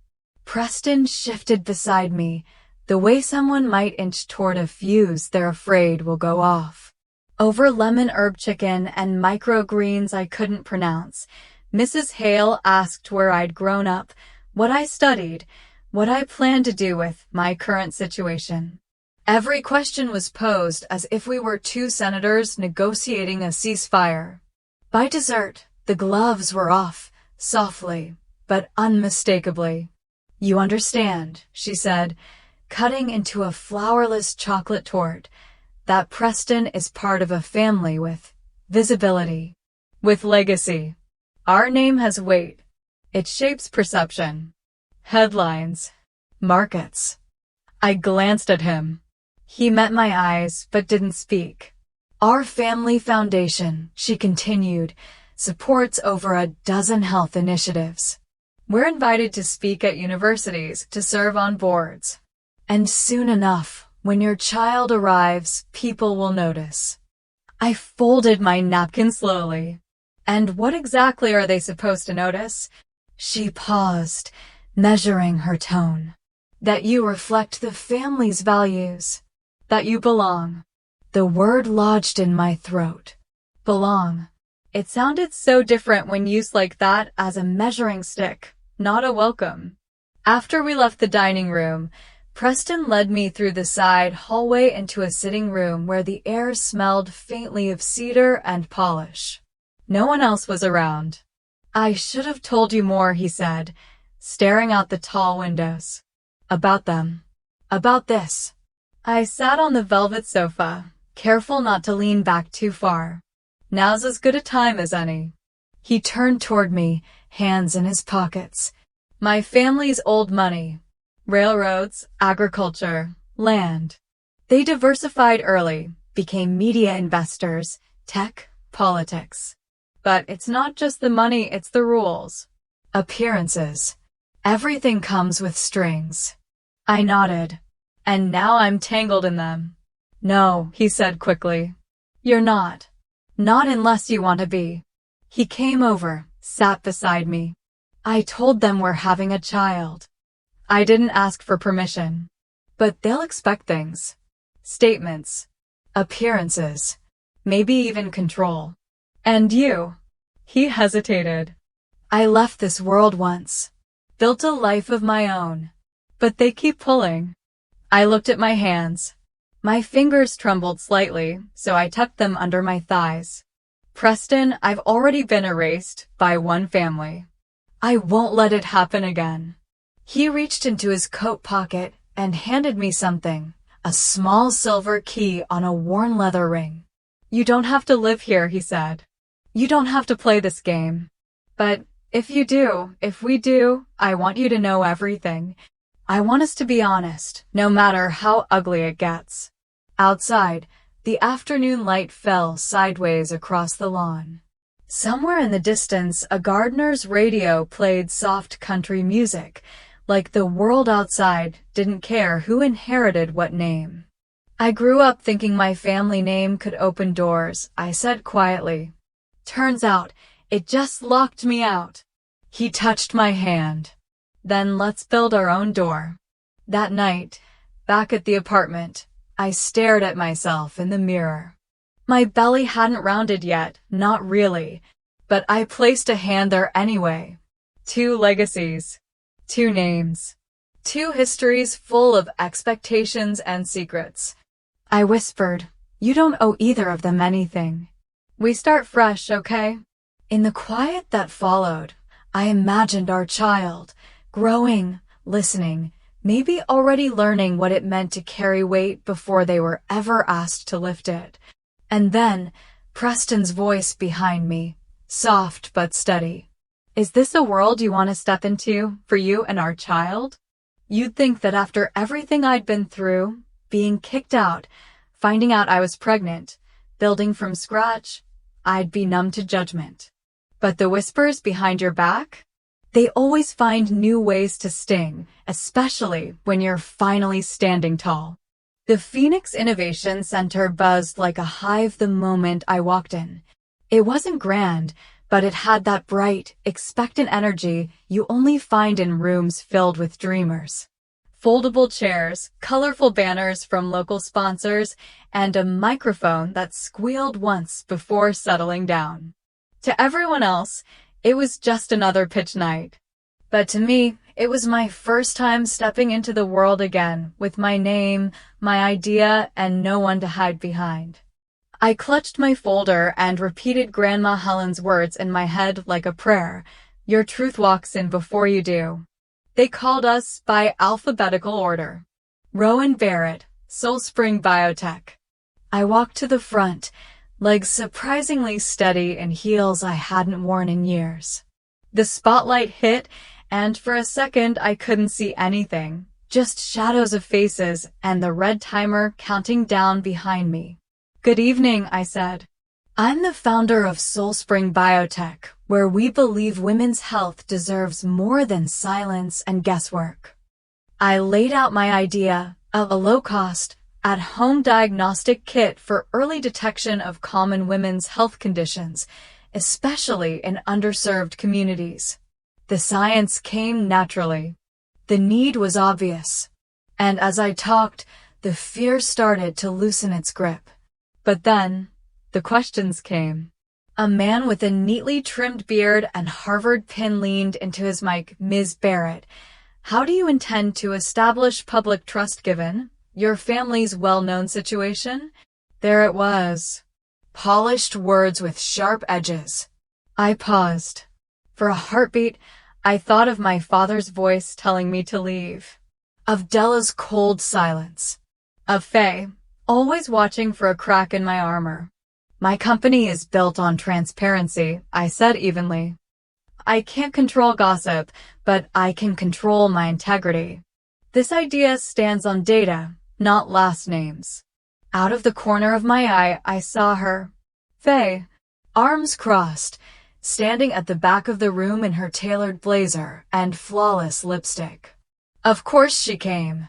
Preston shifted beside me, the way someone might inch toward a fuse they're afraid will go off. Over lemon herb chicken and microgreens I couldn't pronounce, Mrs. Hale asked where I'd grown up, what I studied, what I planned to do with my current situation. Every question was posed as if we were two senators negotiating a ceasefire. By dessert, the gloves were off, softly, but unmistakably. You understand, she said, cutting into a flourless chocolate torte, that Preston is part of a family with visibility, with legacy. Our name has weight. It shapes perception. Headlines. Markets. I glanced at him. He met my eyes, but didn't speak. Our family foundation, she continued, supports over a dozen health initiatives. We're invited to speak at universities, to serve on boards. And soon enough, when your child arrives, people will notice. I folded my napkin slowly. And what exactly are they supposed to notice? She paused, measuring her tone. That you reflect the family's values. That you belong. The word lodged in my throat. Belong. It sounded so different when used like that, as a measuring stick, not a welcome. After we left the dining room, Preston led me through the side hallway into a sitting room where the air smelled faintly of cedar and polish. No one else was around. I should have told you more, he said, staring out the tall windows. About them. About this. I sat on the velvet sofa, careful not to lean back too far. Now's as good a time as any. He turned toward me, hands in his pockets. My family's old money. Railroads, agriculture, land. They diversified early, became media investors, tech, politics. But it's not just the money, it's the rules. Appearances. Everything comes with strings. I nodded. And now I'm tangled in them. No, he said quickly. You're not. Not unless you want to be. He came over, sat beside me. I told them we're having a child. I didn't ask for permission. But they'll expect things. Statements. Appearances. Maybe even control. And you? He hesitated. I left this world once. Built a life of my own. But they keep pulling. I looked at my hands. My fingers trembled slightly, so I tucked them under my thighs. Preston, I've already been erased by one family. I won't let it happen again. He reached into his coat pocket and handed me something, a small silver key on a worn leather ring. You don't have to live here, he said. You don't have to play this game. But if we do, I want you to know everything. I want us to be honest, no matter how ugly it gets. Outside, the afternoon light fell sideways across the lawn. Somewhere in the distance, a gardener's radio played soft country music, like the world outside didn't care who inherited what name. I grew up thinking my family name could open doors, I said quietly. Turns out, it just locked me out. He touched my hand. Then let's build our own door. That night, back at the apartment, I stared at myself in the mirror. My belly hadn't rounded yet, not really, but I placed a hand there anyway. 2 legacies. 2 names. 2 histories full of expectations and secrets. I whispered, you don't owe either of them anything. We start fresh, okay? In the quiet that followed, I imagined our child, growing, listening, maybe already learning what it meant to carry weight before they were ever asked to lift it. And then, Preston's voice behind me, soft but steady. Is this a world you want to step into, for you and our child? You'd think that after everything I'd been through, being kicked out, finding out I was pregnant, building from scratch, I'd be numb to judgment. But the whispers behind your back? They always find new ways to sting, especially when you're finally standing tall. The Phoenix Innovation Center buzzed like a hive the moment I walked in. It wasn't grand, but it had that bright, expectant energy you only find in rooms filled with dreamers. Foldable chairs, colorful banners from local sponsors, and a microphone that squealed once before settling down. To everyone else, it was just another pitch night. But to me, it was my first time stepping into the world again, with my name, my idea, and no one to hide behind. I clutched my folder and repeated Grandma Helen's words in my head like a prayer. Your truth walks in before you do. They called us by alphabetical order. Rowan Barrett, Soul Spring Biotech. I walked to the front, legs surprisingly steady in heels I hadn't worn in years. The spotlight hit, and for a second I couldn't see anything, just shadows of faces and the red timer counting down behind me. Good evening, I said. I'm the founder of SoulSpring Biotech, where we believe women's health deserves more than silence and guesswork. I laid out my idea of a low-cost, at-home diagnostic kit for early detection of common women's health conditions, especially in underserved communities. The science came naturally. The need was obvious. And as I talked, the fear started to loosen its grip. But then, the questions came. A man with a neatly trimmed beard and Harvard pin leaned into his mic. Ms. Barrett, how do you intend to establish public trust given your family's well-known situation? There it was. Polished words with sharp edges. I paused. For a heartbeat, I thought of my father's voice telling me to leave. Of Della's cold silence. Of Faye, always watching for a crack in my armor. My company is built on transparency, I said evenly. I can't control gossip, but I can control my integrity. This idea stands on data, not last names. Out of the corner of my eye, I saw her. Faye, arms crossed, standing at the back of the room in her tailored blazer and flawless lipstick. Of course she came.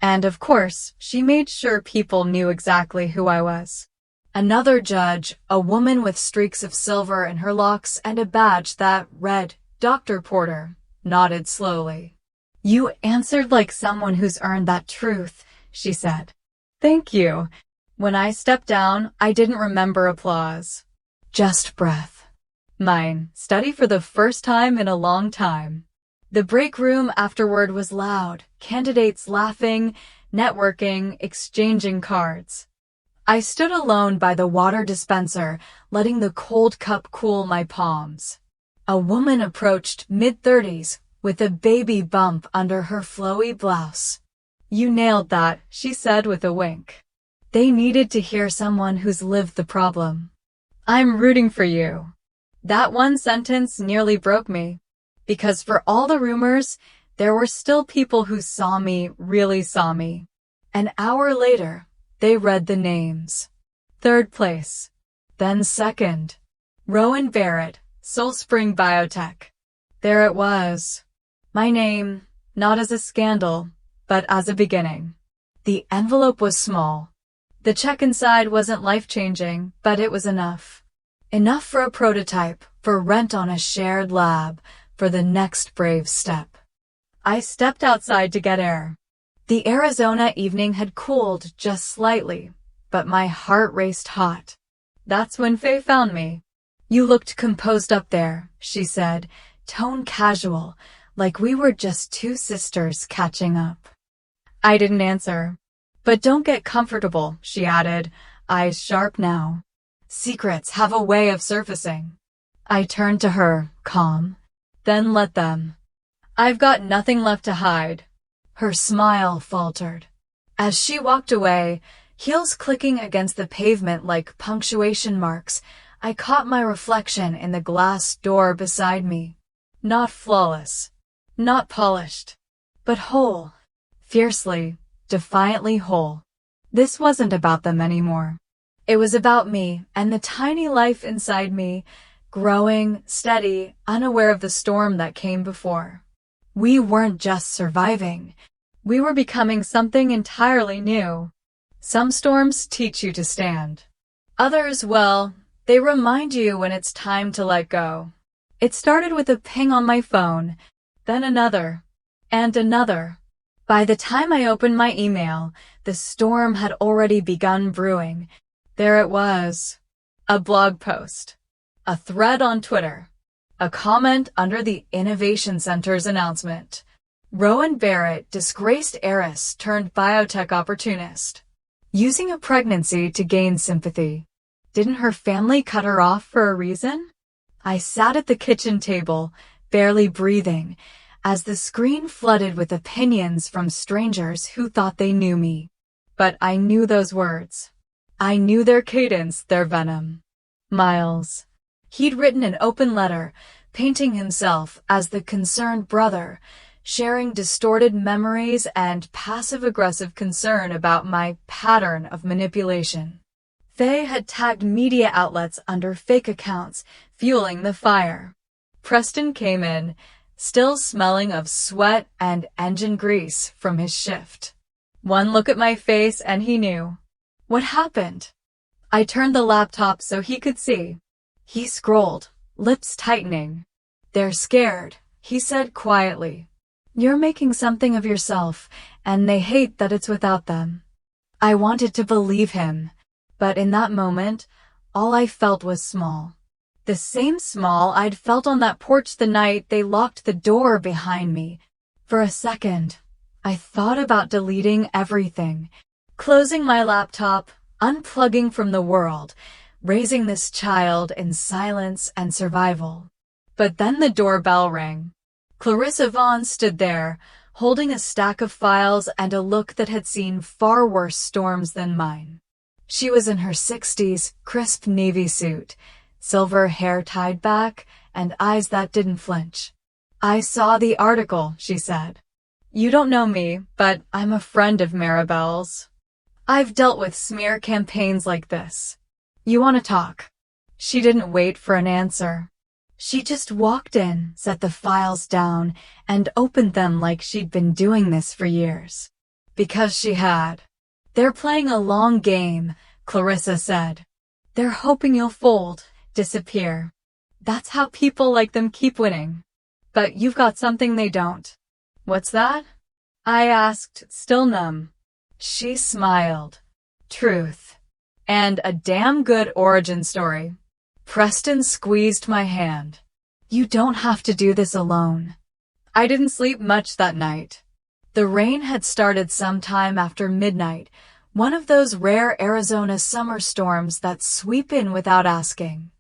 And of course, she made sure people knew exactly who I was. Another judge, a woman with streaks of silver in her locks and a badge that read, Dr. Porter, nodded slowly. You answered like someone who's earned that truth, she said. Thank you. When I stepped down, I didn't remember applause. Just breath. Mine, study for the first time in a long time. The break room afterward was loud, candidates laughing, networking, exchanging cards. I stood alone by the water dispenser, letting the cold cup cool my palms. A woman approached, mid-30s, with a baby bump under her flowy blouse. You nailed that, she said with a wink. They needed to hear someone who's lived the problem. I'm rooting for you. That one sentence nearly broke me. Because for all the rumors, there were still people who saw me, really saw me. An hour later, they read the names. Third place. Then second. Rowan Barrett, SoulSpring Biotech. There it was. My name, not as a scandal, but as a beginning. The envelope was small. The check inside wasn't life-changing, but it was enough. Enough for a prototype, for rent on a shared lab, for the next brave step. I stepped outside to get air. The Arizona evening had cooled just slightly, but my heart raced hot. That's when Faye found me. You looked composed up there, she said, tone casual, like we were just two sisters catching up. I didn't answer. But don't get comfortable, she added, eyes sharp now. Secrets have a way of surfacing. I turned to her, calm. Then let them. I've got nothing left to hide. Her smile faltered. As she walked away, heels clicking against the pavement like punctuation marks, I caught my reflection in the glass door beside me. Not flawless. Not polished. But whole. Fiercely, defiantly whole. This wasn't about them anymore. It was about me and the tiny life inside me, growing, steady, unaware of the storm that came before. We weren't just surviving. We were becoming something entirely new. Some storms teach you to stand. Others, well, they remind you when it's time to let go. It started with a ping on my phone, then another, and another. By the time I opened my email, the storm had already begun brewing. There it was. A blog post. A thread on Twitter. A comment under the Innovation Center's announcement. Rowan Barrett, disgraced heiress turned biotech opportunist. Using a pregnancy to gain sympathy. Didn't her family cut her off for a reason? I sat at the kitchen table, barely breathing, as the screen flooded with opinions from strangers who thought they knew me. But I knew those words. I knew their cadence, their venom. Miles. He'd written an open letter, painting himself as the concerned brother, sharing distorted memories and passive-aggressive concern about my pattern of manipulation. Faye had tagged media outlets under fake accounts, fueling the fire. Preston came in, still smelling of sweat and engine grease from his shift. One look at my face and he knew. What happened? I turned the laptop so he could see. He scrolled, lips tightening. They're scared, he said quietly. You're making something of yourself, and they hate that it's without them. I wanted to believe him, but in that moment, all I felt was small. The same small I'd felt on that porch the night they locked the door behind me. For a second, I thought about deleting everything, closing my laptop, unplugging from the world, raising this child in silence and survival. But then the doorbell rang. Clarissa Vaughn stood there, holding a stack of files and a look that had seen far worse storms than mine. She was in her 60s, crisp navy suit, silver hair tied back, and eyes that didn't flinch. I saw the article, she said. You don't know me, but I'm a friend of Maribel's. I've dealt with smear campaigns like this. You want to talk? She didn't wait for an answer. She just walked in, set the files down, and opened them like she'd been doing this for years. Because she had. They're playing a long game, Clarissa said. They're hoping you'll fold, disappear. That's how people like them keep winning. But you've got something they don't. What's that? I asked, still numb. She smiled. Truth. And a damn good origin story. Preston squeezed my hand. You don't have to do this alone. I didn't sleep much that night. The rain had started sometime after midnight, one of those rare Arizona summer storms that sweep in without asking.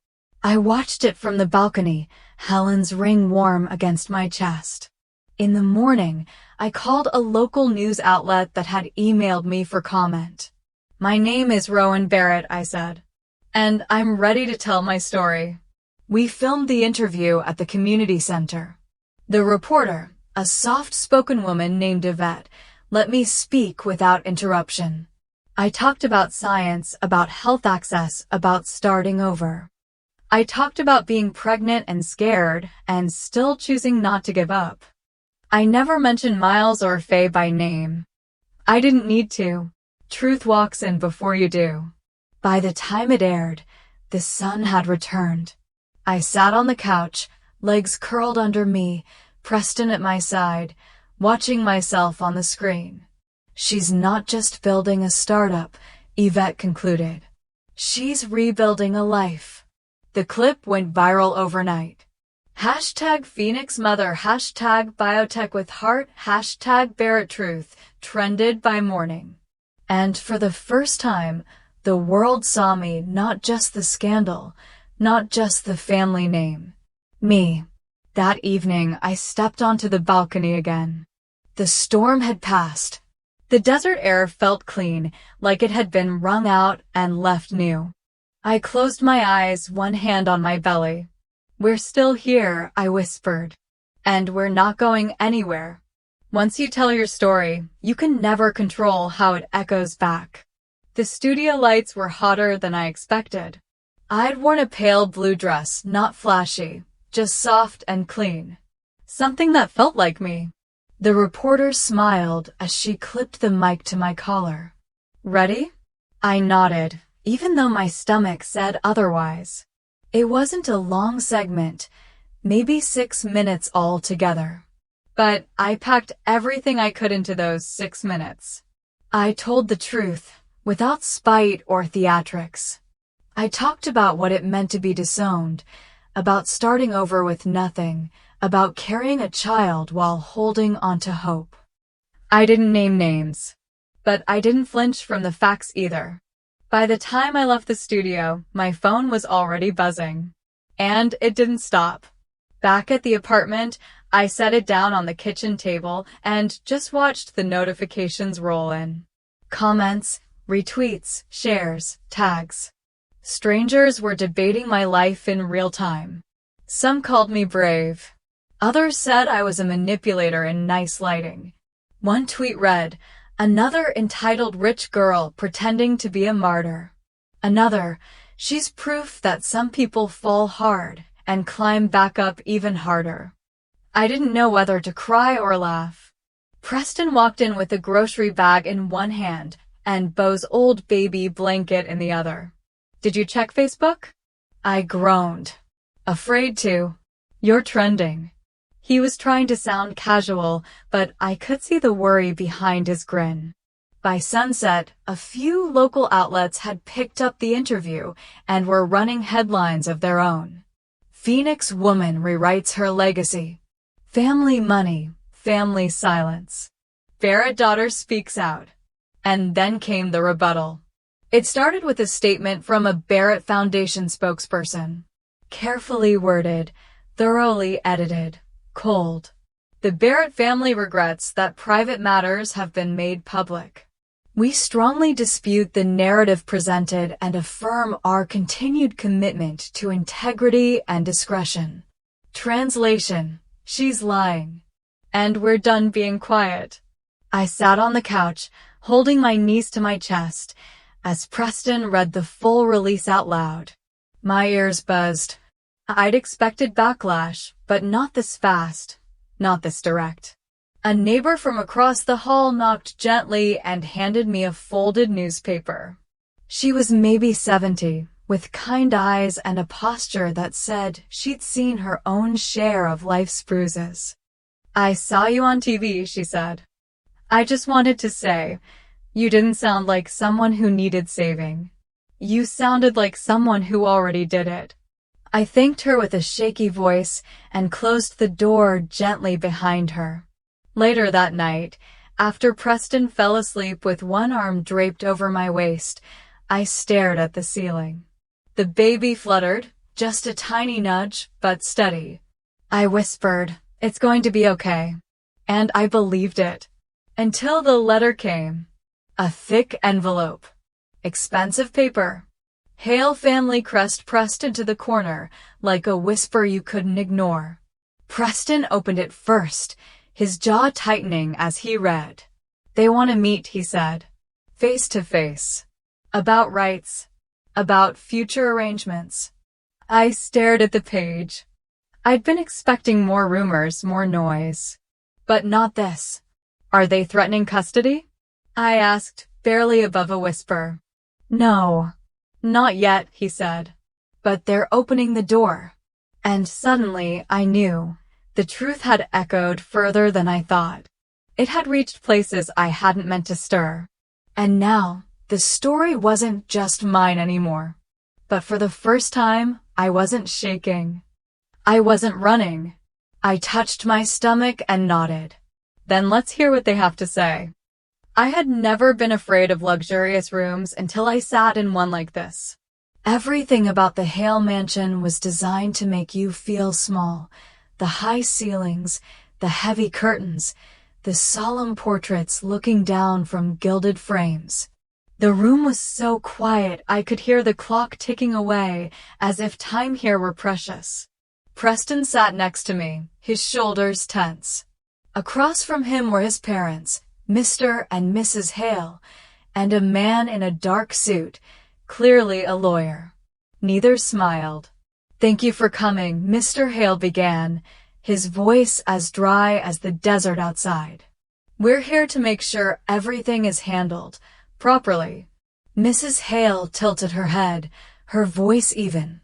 I watched it from the balcony, Helen's ring warm against my chest. In the morning, I called a local news outlet that had emailed me for comment. My name is Rowan Barrett, I said. And I'm ready to tell my story. We filmed the interview at the community center. The reporter, a soft-spoken woman named Yvette, let me speak without interruption. I talked about science, about health access, about starting over. I talked about being pregnant and scared, and still choosing not to give up. I never mentioned Miles or Faye by name. I didn't need to. Truth walks in before you do. By the time it aired, the sun had returned. I sat on the couch, legs curled under me, Preston at my side, watching myself on the screen. She's not just building a startup, Yvette concluded. She's rebuilding a life. The clip went viral overnight. Hashtag Phoenix Mother, hashtag Biotech with Heart, hashtag Barrett Truth, trended by morning. And for the first time, the world saw me, not just the scandal, not just the family name. Me. That evening, I stepped onto the balcony again. The storm had passed. The desert air felt clean, like it had been wrung out and left new. I closed my eyes, one hand on my belly. We're still here, I whispered. And we're not going anywhere. Once you tell your story, you can never control how it echoes back. The studio lights were hotter than I expected. I'd worn a pale blue dress, not flashy, just soft and clean. Something that felt like me. The reporter smiled as she clipped the mic to my collar. Ready? I nodded, even though my stomach said otherwise. It wasn't a long segment, maybe 6 minutes altogether. But I packed everything I could into those 6 minutes. I told the truth, without spite or theatrics. I talked about what it meant to be disowned, about starting over with nothing, about carrying a child while holding onto hope. I didn't name names, but I didn't flinch from the facts either. By the time I left the studio, my phone was already buzzing. And it didn't stop. Back at the apartment, I set it down on the kitchen table and just watched the notifications roll in. Comments, retweets, shares, tags. Strangers were debating my life in real time. Some called me brave. Others said I was a manipulator in nice lighting. One tweet read, "Another entitled rich girl pretending to be a martyr." Another, she's proof that some people fall hard and climb back up even harder. I didn't know whether to cry or laugh. Preston walked in with a grocery bag in one hand and Beau's old baby blanket in the other. Did you check Facebook? I groaned. Afraid to. You're trending. He was trying to sound casual, but I could see the worry behind his grin. By sunset, a few local outlets had picked up the interview and were running headlines of their own. Phoenix woman rewrites her legacy. Family money, family silence. Barrett daughter speaks out. And then came the rebuttal. It started with a statement from a Barrett Foundation spokesperson. Carefully worded, thoroughly edited, cold. The Barrett family regrets that private matters have been made public. We strongly dispute the narrative presented and affirm our continued commitment to integrity and discretion. Translation: she's lying. And we're done being quiet. I sat on the couch, holding my knees to my chest, as Preston read the full release out loud. My ears buzzed. I'd expected backlash, but not this fast, not this direct. A neighbor from across the hall knocked gently and handed me a folded newspaper. She was maybe 70, with kind eyes and a posture that said she'd seen her own share of life's bruises. I saw you on TV, she said. I just wanted to say, you didn't sound like someone who needed saving. You sounded like someone who already did it. I thanked her with a shaky voice and closed the door gently behind her. Later that night, after Preston fell asleep with one arm draped over my waist, I stared at the ceiling. The baby fluttered, just a tiny nudge, but steady. I whispered, "It's going to be okay." And I believed it. Until the letter came. A thick envelope. Expensive paper. Hale family crest pressed into the corner, like a whisper you couldn't ignore. Preston opened it first, his jaw tightening as he read. They want to meet, he said. Face to face. About rights. About future arrangements. I stared at the page. I'd been expecting more rumors, more noise. But not this. Are they threatening custody? I asked, barely above a whisper. No. Not yet, he said. But they're opening the door. And suddenly I knew. The truth had echoed further than I thought. It had reached places I hadn't meant to stir. And now, the story wasn't just mine anymore. But for the first time, I wasn't shaking. I wasn't running. I touched my stomach and nodded. Then let's hear what they have to say. I had never been afraid of luxurious rooms until I sat in one like this. Everything about the Hale mansion was designed to make you feel small. The high ceilings, the heavy curtains, the solemn portraits looking down from gilded frames. The room was so quiet I could hear the clock ticking away, as if time here were precious. Preston sat next to me, his shoulders tense. Across from him were his parents, Mr. and Mrs. Hale, and a man in a dark suit, clearly a lawyer. Neither smiled. Thank you for coming, Mr. Hale began, his voice as dry as the desert outside. We're here to make sure everything is handled properly. Mrs. Hale tilted her head, her voice even.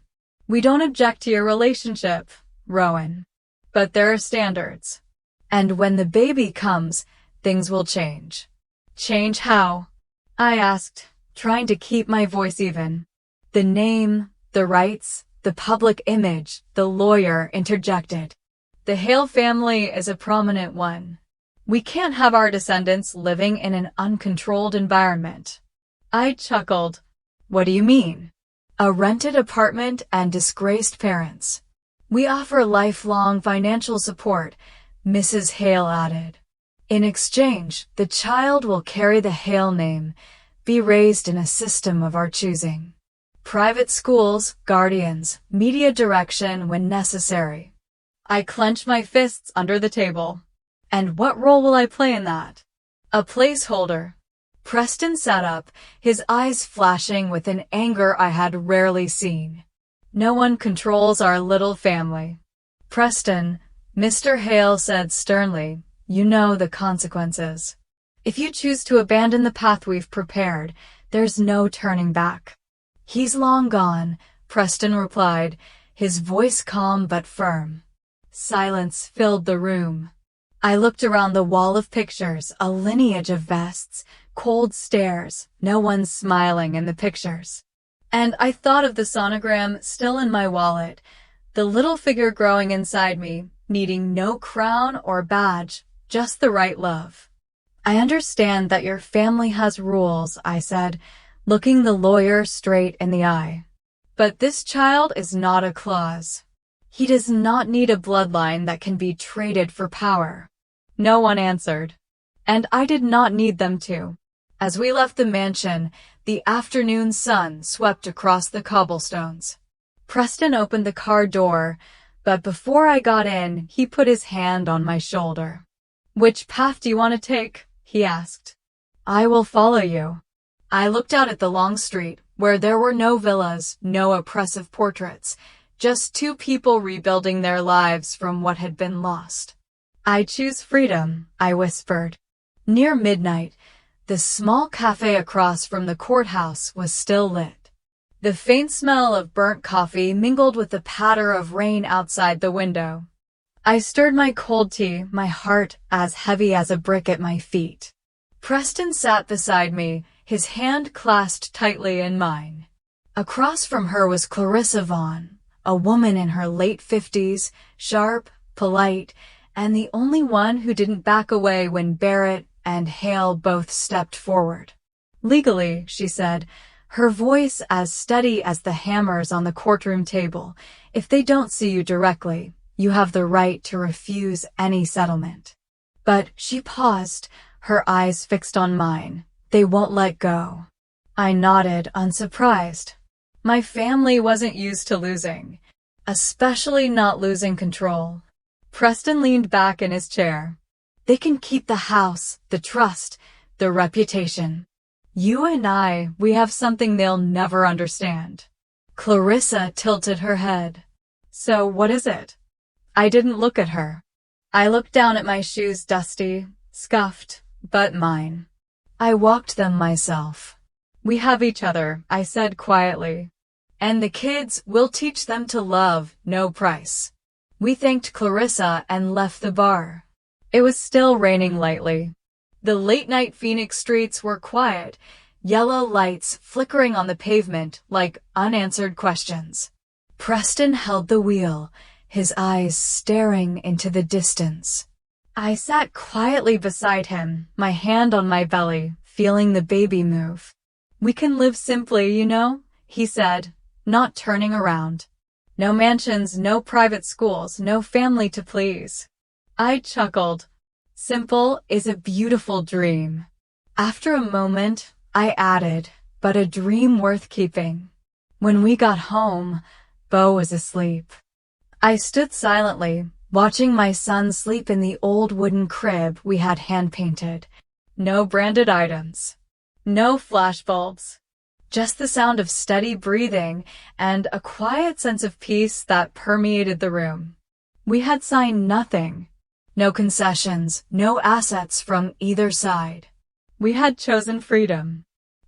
We don't object to your relationship, Rowan. But there are standards. And when the baby comes, things will change. Change how? I asked, trying to keep my voice even. The name, the rights, the public image, the lawyer interjected. The Hale family is a prominent one. We can't have our descendants living in an uncontrolled environment. I chuckled. What do you mean? A rented apartment and disgraced parents. We offer lifelong financial support, Mrs. Hale added. In exchange, the child will carry the Hale name, be raised in a system of our choosing. Private schools, guardians, media direction when necessary. I clenched my fists under the table. And what role will I play in that? A placeholder. Preston sat up, his eyes flashing with an anger I had rarely seen. No one controls our little family. Preston, Mr. Hale said sternly, you know the consequences. If you choose to abandon the path we've prepared, there's no turning back. He's long gone, Preston replied, his voice calm but firm. Silence filled the room. I looked around the wall of pictures, a lineage of vests, cold stares, no one smiling in the pictures. And I thought of the sonogram still in my wallet, the little figure growing inside me, needing no crown or badge, just the right love. I understand that your family has rules, I said, looking the lawyer straight in the eye. But this child is not a clause. He does not need a bloodline that can be traded for power. No one answered. And I did not need them to. As we left the mansion, the afternoon sun swept across the cobblestones. Preston opened the car door, but before I got in, he put his hand on my shoulder. Which path do you want to take? He asked. I will follow you. I looked out at the long street, where there were no villas, no oppressive portraits, just two people rebuilding their lives from what had been lost. I choose freedom, I whispered. Near midnight, the small cafe across from the courthouse was still lit. The faint smell of burnt coffee mingled with the patter of rain outside the window. I stirred my cold tea, my heart as heavy as a brick at my feet. Preston sat beside me, his hand clasped tightly in mine. Across from her was Clarissa Vaughn, a woman in her late 50s, sharp, polite, and the only one who didn't back away when Barrett and Hale both stepped forward. Legally, she said, her voice as steady as the hammers on the courtroom table, if they don't see you directly, you have the right to refuse any settlement. But she paused, her eyes fixed on mine. They won't let go. I nodded, unsurprised. My family wasn't used to losing, especially not losing control. Preston leaned back in his chair. They can keep the house, the trust, the reputation. You and I, we have something they'll never understand. Clarissa tilted her head. So what is it? I didn't look at her. I looked down at my shoes, dusty, scuffed, but mine. I walked them myself. We have each other, I said quietly. And the kids, will teach them to love, no price. We thanked Clarissa and left the bar. It was still raining lightly. The late-night Phoenix streets were quiet, yellow lights flickering on the pavement like unanswered questions. Preston held the wheel, his eyes staring into the distance. I sat quietly beside him, my hand on my belly, feeling the baby move. We can live simply, you know, he said, not turning around. No mansions, no private schools, no family to please. I chuckled. Simple is a beautiful dream. After a moment, I added, but a dream worth keeping. When we got home, Beau was asleep. I stood silently, watching my son sleep in the old wooden crib we had hand-painted. No branded items. No flashbulbs. Just the sound of steady breathing and a quiet sense of peace that permeated the room. We had signed nothing. No concessions, no assets from either side. We had chosen freedom.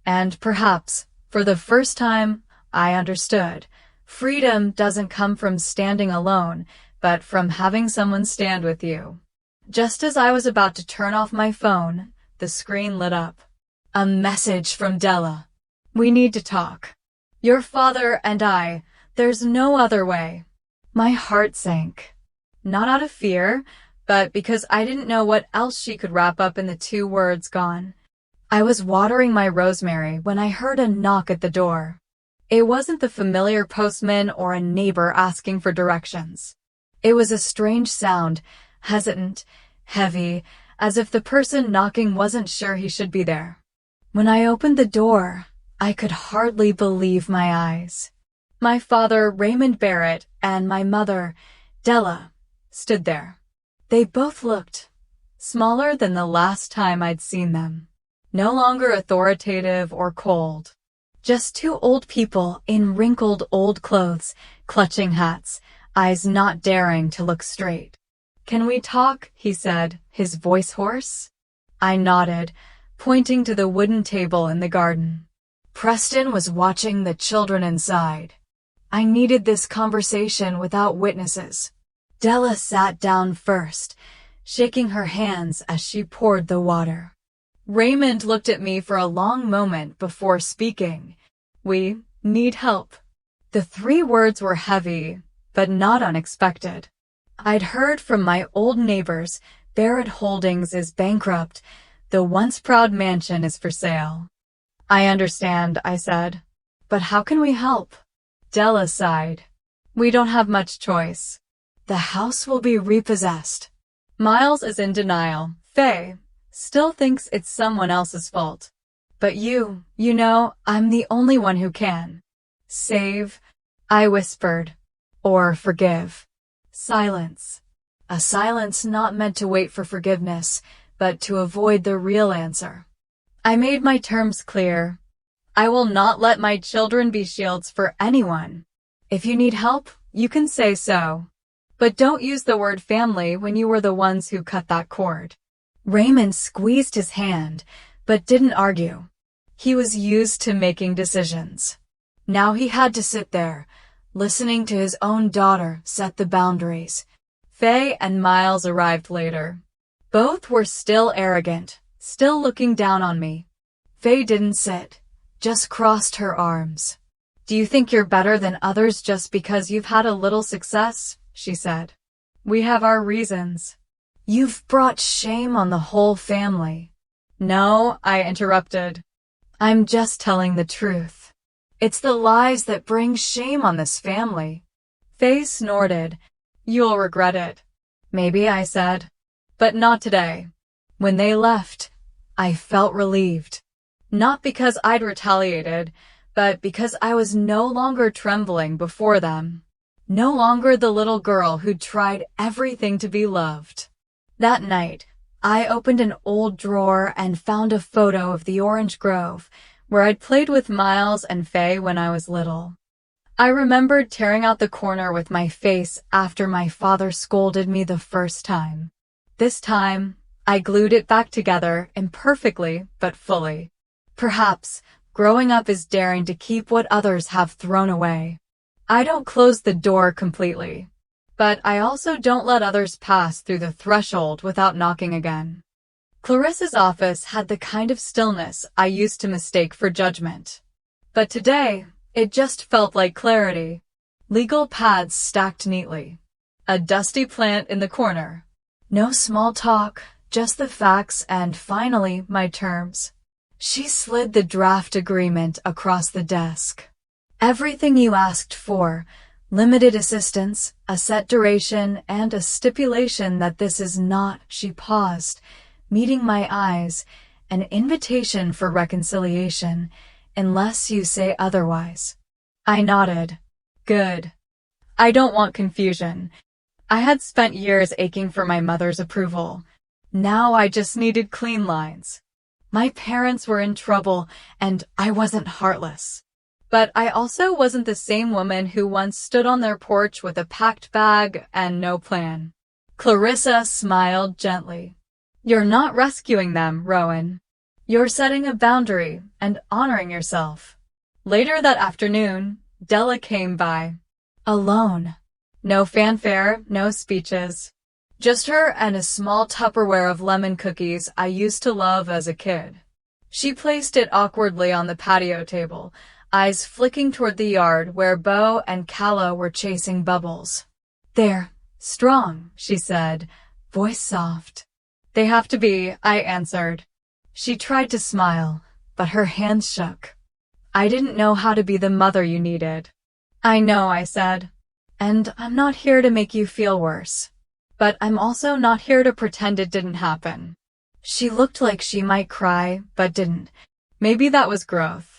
And perhaps, for the first time, I understood. Freedom doesn't come from standing alone, but from having someone stand with you. Just as I was about to turn off my phone, the screen lit up. A message from Della. We need to talk. Your father and I, there's no other way. My heart sank. Not out of fear, but because I didn't know what else she could wrap up in the 2 words gone. I was watering my rosemary when I heard a knock at the door. It wasn't the familiar postman or a neighbor asking for directions. It was a strange sound, hesitant, heavy, as if the person knocking wasn't sure he should be there. When I opened the door, I could hardly believe my eyes. My father, Raymond Barrett, and my mother, Della, stood there. They both looked smaller than the last time I'd seen them. No longer authoritative or cold. Just two old people in wrinkled old clothes, clutching hats, eyes not daring to look straight. "Can we talk?" he said, his voice hoarse. I nodded, pointing to the wooden table in the garden. Preston was watching the children inside. I needed this conversation without witnesses. Della sat down first, shaking her hands as she poured the water. Raymond looked at me for a long moment before speaking. "We need help." The 3 words were heavy, but not unexpected. I'd heard from my old neighbors, Barrett Holdings is bankrupt. The once proud mansion is for sale. "I understand," I said. "But how can we help?" Della sighed. "We don't have much choice. The house will be repossessed." Miles is in denial. Faye still thinks it's someone else's fault. "But you know, I'm the only one who can save," I whispered, "or forgive." Silence. A silence not meant to wait for forgiveness, but to avoid the real answer. I made my terms clear. I will not let my children be shields for anyone. If you need help, you can say so. But don't use the word family when you were the ones who cut that cord. Raymond squeezed his hand, but didn't argue. He was used to making decisions. Now he had to sit there, listening to his own daughter set the boundaries. Faye and Miles arrived later. Both were still arrogant, still looking down on me. Faye didn't sit, just crossed her arms. "Do you think you're better than others just because you've had a little success?" she said. "We have our reasons." "You've brought shame on the whole family." "No," I interrupted. "I'm just telling the truth. It's the lies that bring shame on this family." Faye snorted. "You'll regret it." "Maybe," I said. "But not today." When they left, I felt relieved. Not because I'd retaliated, but because I was no longer trembling before them. No longer the little girl who'd tried everything to be loved. That night, I opened an old drawer and found a photo of the Orange Grove, where I'd played with Miles and Faye when I was little. I remembered tearing out the corner with my face after my father scolded me the first time. This time, I glued it back together, imperfectly but fully. Perhaps, growing up is daring to keep what others have thrown away. I don't close the door completely. But I also don't let others pass through the threshold without knocking again. Clarissa's office had the kind of stillness I used to mistake for judgment. But today, it just felt like clarity. Legal pads stacked neatly. A dusty plant in the corner. No small talk, just the facts and, finally, my terms. She slid the draft agreement across the desk. "Everything you asked for. Limited assistance, a set duration, and a stipulation that this is not," she paused, meeting my eyes, "an invitation for reconciliation, unless you say otherwise." I nodded. "Good. I don't want confusion." I had spent years aching for my mother's approval. Now I just needed clean lines. My parents were in trouble, and I wasn't heartless. But I also wasn't the same woman who once stood on their porch with a packed bag and no plan. Clarissa smiled gently. "You're not rescuing them, Rowan. You're setting a boundary and honoring yourself." Later that afternoon, Della came by. Alone. No fanfare, no speeches. Just her and a small Tupperware of lemon cookies I used to love as a kid. She placed it awkwardly on the patio table, eyes flicking toward the yard where Bo and Calla were chasing bubbles. "They're strong," she said, voice soft. "They have to be," I answered. She tried to smile, but her hands shook. "I didn't know how to be the mother you needed." "I know," I said. "And I'm not here to make you feel worse. But I'm also not here to pretend it didn't happen." She looked like she might cry, but didn't. Maybe that was growth.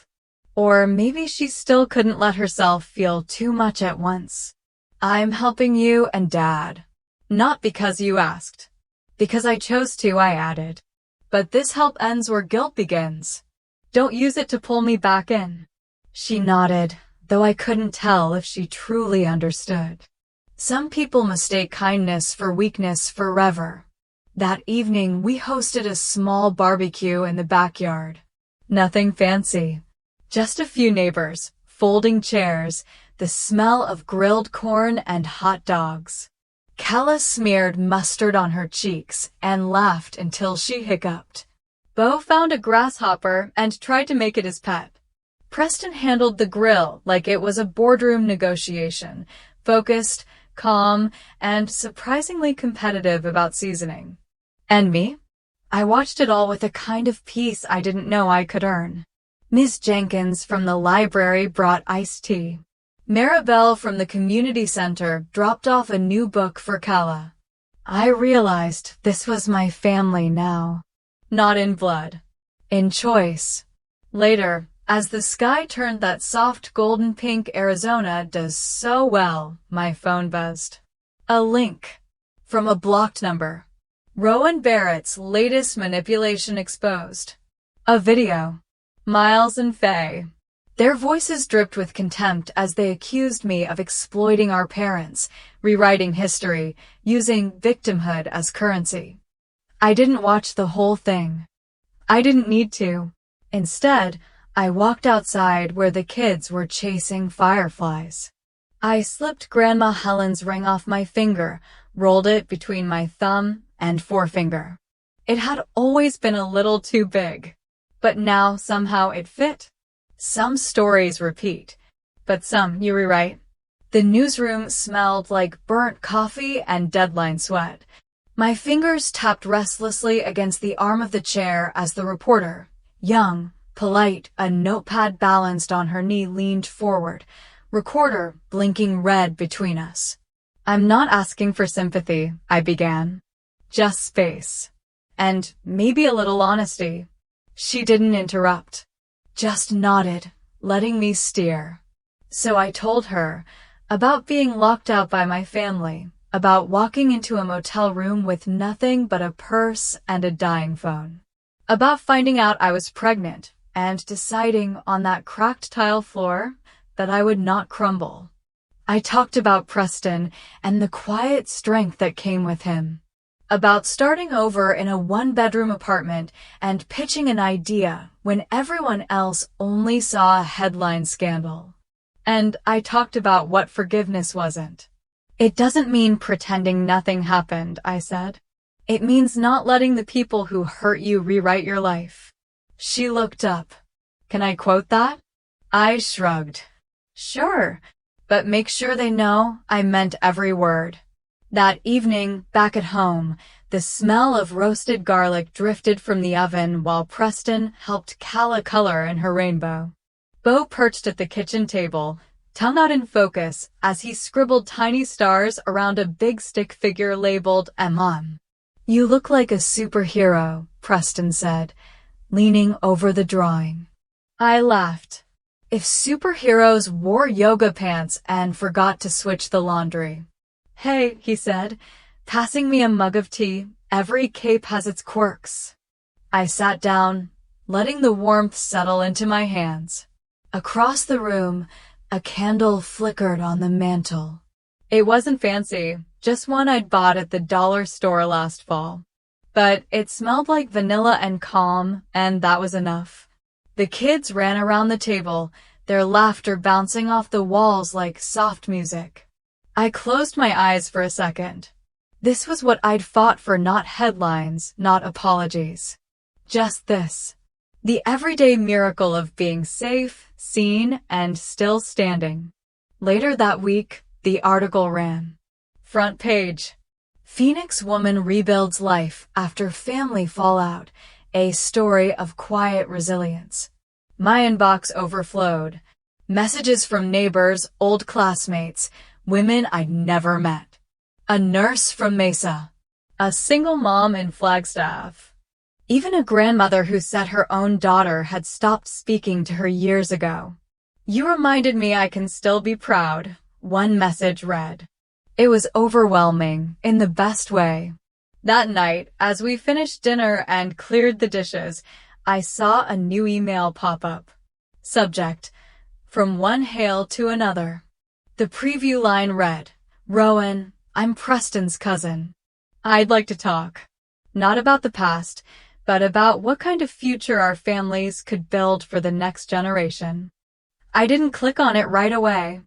Or maybe she still couldn't let herself feel too much at once. "I'm helping you and Dad. Not because you asked. Because I chose to," I added. But this help ends where guilt begins. Don't use it to pull me back in. She nodded, though I couldn't tell if she truly understood. Some people mistake kindness for weakness forever. That evening, we hosted a small barbecue in the backyard. Nothing fancy. Just a few neighbors, folding chairs, the smell of grilled corn and hot dogs. Kala smeared mustard on her cheeks and laughed until she hiccuped. Bo found a grasshopper and tried to make it his pet. Preston handled the grill like it was a boardroom negotiation, focused, calm, and surprisingly competitive about seasoning. And me? I watched it all with a kind of peace I didn't know I could earn. Miss Jenkins from the library brought iced tea. Maribel from the community center dropped off a new book for Kala. I realized this was my family now. Not in blood. In choice. Later, as the sky turned that soft golden pink Arizona does so well, my phone buzzed. A link. From a blocked number. Rowan Barrett's latest manipulation exposed. A video. Miles and Faye. Their voices dripped with contempt as they accused me of exploiting our parents, rewriting history, using victimhood as currency. I didn't watch the whole thing. I didn't need to. Instead, I walked outside where the kids were chasing fireflies. I slipped Grandma Helen's ring off my finger, rolled it between my thumb and forefinger. It had always been a little too big, but now somehow it fit. Some stories repeat, but some you rewrite. The newsroom smelled like burnt coffee and deadline sweat. My fingers tapped restlessly against the arm of the chair as the reporter, young, polite, a notepad balanced on her knee, leaned forward, recorder blinking red between us. I'm not asking for sympathy, I began. Just space. And maybe a little honesty. She didn't interrupt. Just nodded, letting me steer. So I told her about being locked out by my family, about walking into a motel room with nothing but a purse and a dying phone, about finding out I was pregnant and deciding on that cracked tile floor that I would not crumble. I talked about Preston and the quiet strength that came with him, about starting over in a one-bedroom apartment and pitching an idea when everyone else only saw a headline scandal. And I talked about what forgiveness wasn't. It doesn't mean pretending nothing happened, I said. It means not letting the people who hurt you rewrite your life. She looked up. Can I quote that? I shrugged. Sure, but make sure they know I meant every word. That evening, back at home, the smell of roasted garlic drifted from the oven while Preston helped Kala color in her rainbow. Bo perched at the kitchen table, tongue out in focus as he scribbled tiny stars around a big stick figure labeled Amon. You look like a superhero, Preston said, leaning over the drawing. I laughed. If superheroes wore yoga pants and forgot to switch the laundry. Hey, he said, passing me a mug of tea. Every cape has its quirks. I sat down, letting the warmth settle into my hands. Across the room, a candle flickered on the mantel. It wasn't fancy, just one I'd bought at the dollar store last fall. But it smelled like vanilla and calm, and that was enough. The kids ran around the table, their laughter bouncing off the walls like soft music. I closed my eyes for a second. This was what I'd fought for, not headlines, not apologies. Just this. The everyday miracle of being safe, seen, and still standing. Later that week, the article ran. Front page. Phoenix woman rebuilds life after family fallout. A story of quiet resilience. My inbox overflowed. Messages from neighbors, old classmates, women I'd never met. A nurse from Mesa. A single mom in Flagstaff. Even a grandmother who said her own daughter had stopped speaking to her years ago. You reminded me I can still be proud, one message read. It was overwhelming, in the best way. That night, as we finished dinner and cleared the dishes, I saw a new email pop up. Subject: From one Hale to another. The preview line read, "Rowan, I'm Preston's cousin. I'd like to talk. Not about the past, but about what kind of future our families could build for the next generation." I didn't click on it right away.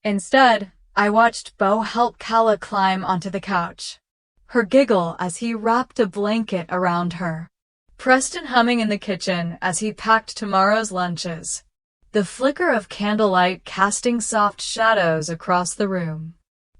Instead, I watched Bo help Calla climb onto the couch. Her giggle as he wrapped a blanket around her. Preston humming in the kitchen as he packed tomorrow's lunches. The flicker of candlelight casting soft shadows across the room.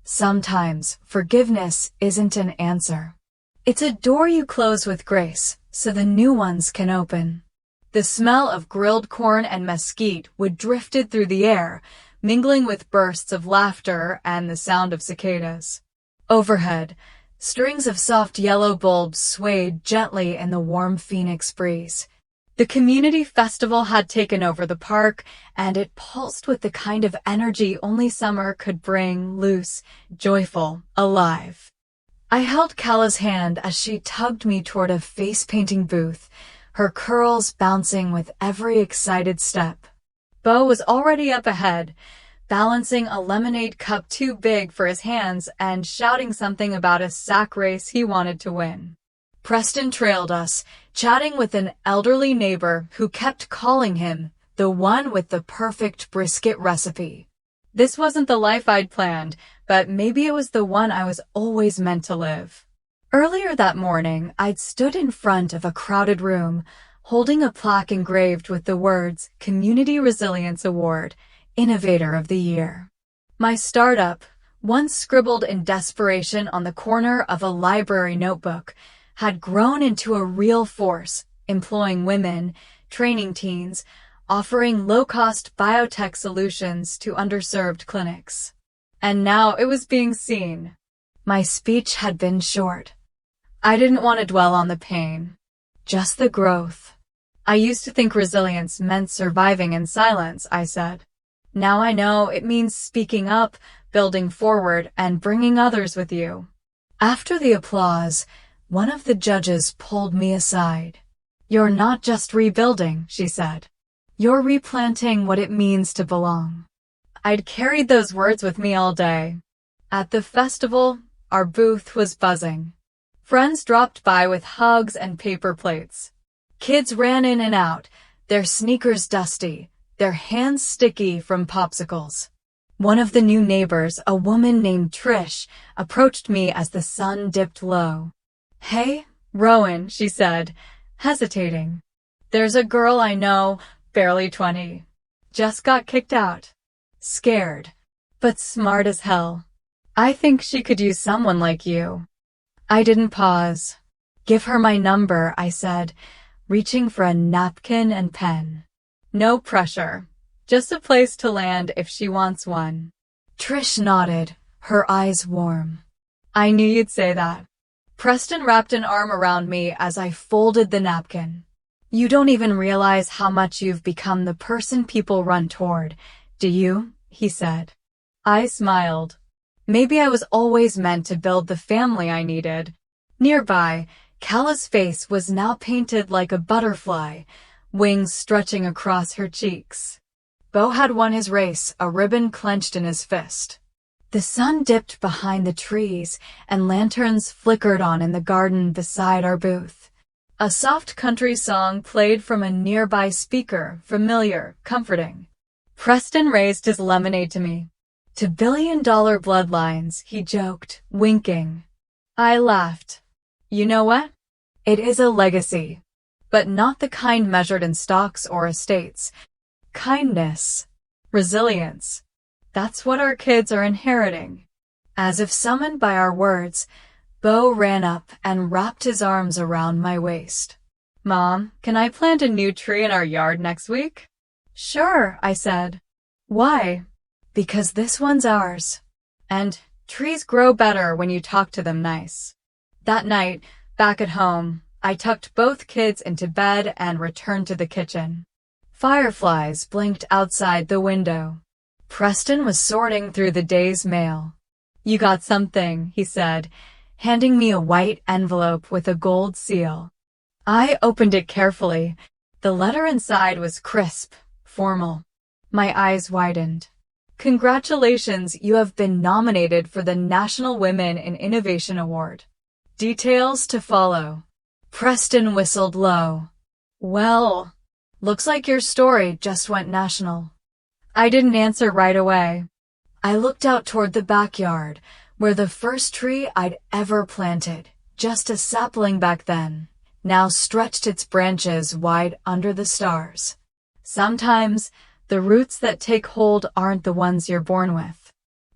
Sometimes, forgiveness isn't an answer. It's a door you close with grace, so the new ones can open. The smell of grilled corn and mesquite would drifted through the air, mingling with bursts of laughter and the sound of cicadas. Overhead, strings of soft yellow bulbs swayed gently in the warm Phoenix breeze. The community festival had taken over the park, and it pulsed with the kind of energy only summer could bring, loose, joyful, alive. I held Calla's hand as she tugged me toward a face-painting booth, her curls bouncing with every excited step. Bo was already up ahead, balancing a lemonade cup too big for his hands and shouting something about a sack race he wanted to win. Preston trailed us, chatting with an elderly neighbor who kept calling him the one with the perfect brisket recipe. This wasn't the life I'd planned, but maybe it was the one I was always meant to live. Earlier that morning, I'd stood in front of a crowded room, holding a plaque engraved with the words Community Resilience Award, Innovator of the Year. My startup, once scribbled in desperation on the corner of a library notebook, had grown into a real force, employing women, training teens, offering low-cost biotech solutions to underserved clinics. And now it was being seen. My speech had been short. I didn't want to dwell on the pain, just the growth. I used to think resilience meant surviving in silence, I said. Now I know it means speaking up, building forward, and bringing others with you. After the applause, one of the judges pulled me aside. "You're not just rebuilding," she said. "You're replanting what it means to belong." I'd carried those words with me all day. At the festival, our booth was buzzing. Friends dropped by with hugs and paper plates. Kids ran in and out, their sneakers dusty, their hands sticky from popsicles. One of the new neighbors, a woman named Trish, approached me as the sun dipped low. "Hey, Rowan," she said, hesitating. "There's a girl I know, barely 20. Just got kicked out. Scared, but smart as hell. I think she could use someone like you." I didn't pause. "Give her my number," I said, reaching for a napkin and pen. No pressure, just a place to land if she wants one. Trish nodded, her eyes warm. "I knew you'd say that." Preston wrapped an arm around me as I folded the napkin. "You don't even realize how much you've become the person people run toward, do you?" he said. I smiled. Maybe I was always meant to build the family I needed. Nearby, Calla's face was now painted like a butterfly, wings stretching across her cheeks. Bo had won his race, a ribbon clenched in his fist. The sun dipped behind the trees, and lanterns flickered on in the garden beside our booth. A soft country song played from a nearby speaker, familiar, comforting. Preston raised his lemonade to me. "To billion-dollar bloodlines," he joked, winking. I laughed. You know what? It is a legacy, but not the kind measured in stocks or estates. Kindness, resilience. That's what our kids are inheriting. As if summoned by our words, Bo ran up and wrapped his arms around my waist. "Mom, can I plant a new tree in our yard next week?" "Sure," I said. "Why?" "Because this one's ours. And trees grow better when you talk to them nice." That night, back at home, I tucked both kids into bed and returned to the kitchen. Fireflies blinked outside the window. Preston was sorting through the day's mail. "You got something," he said, handing me a white envelope with a gold seal. I opened it carefully. The letter inside was crisp, formal. My eyes widened. Congratulations, you have been nominated for the National Women in Innovation Award. Details to follow. Preston whistled low. Well, looks like your story just went national. I didn't answer right away. I looked out toward the backyard, where the first tree I'd ever planted, just a sapling back then, now stretched its branches wide under the stars. Sometimes, the roots that take hold aren't the ones you're born with.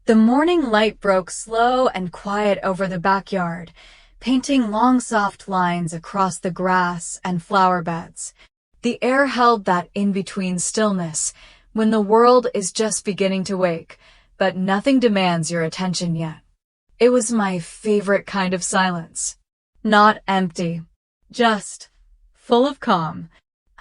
The morning light broke slow and quiet over the backyard, painting long soft lines across the grass and flower beds. The air held that in-between stillness, when the world is just beginning to wake, but nothing demands your attention yet. It was my favorite kind of silence. Not empty. Just full of calm.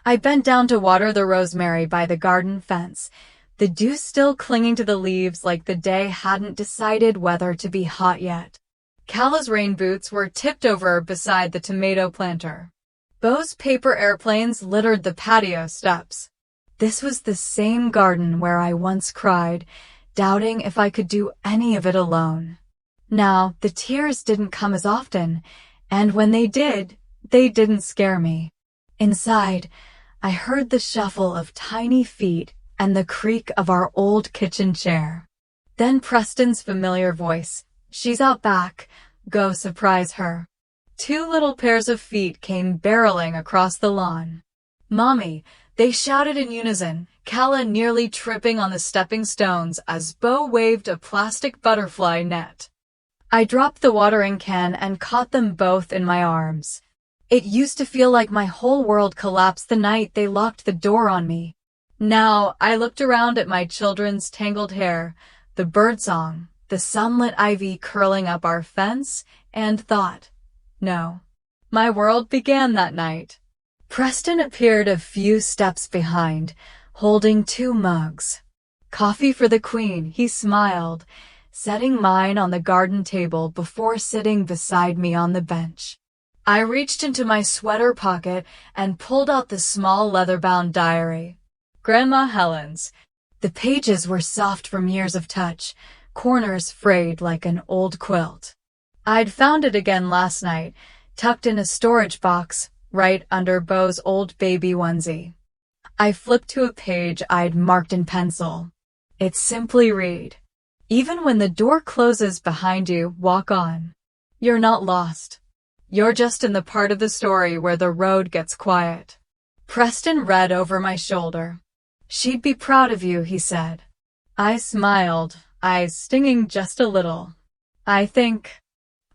I bent down to water the rosemary by the garden fence, the dew still clinging to the leaves like the day hadn't decided whether to be hot yet. Callah's rain boots were tipped over beside the tomato planter. Bo's paper airplanes littered the patio steps. This was the same garden where I once cried, doubting if I could do any of it alone. Now, the tears didn't come as often, and when they did, they didn't scare me. Inside, I heard the shuffle of tiny feet and the creak of our old kitchen chair. Then Preston's familiar voice, "She's out back. Go surprise her." Two little pairs of feet came barreling across the lawn. "Mommy," they shouted in unison, Callah nearly tripping on the stepping stones as Bo waved a plastic butterfly net. I dropped the watering can and caught them both in my arms. It used to feel like my whole world collapsed the night they locked the door on me. Now, I looked around at my children's tangled hair, the birdsong, the sunlit ivy curling up our fence, and thought, no. My world began that night. Preston appeared a few steps behind, holding 2 mugs. "Coffee for the Queen," he smiled, setting mine on the garden table before sitting beside me on the bench. I reached into my sweater pocket and pulled out the small leather-bound diary. Grandma Helen's. The pages were soft from years of touch, corners frayed like an old quilt. I'd found it again last night, tucked in a storage box, right under Bo's old baby onesie. I flipped to a page I'd marked in pencil. It simply read, "Even when the door closes behind you, walk on. You're not lost. You're just in the part of the story where the road gets quiet." Preston read over my shoulder. "She'd be proud of you," he said. I smiled, eyes stinging just a little. I think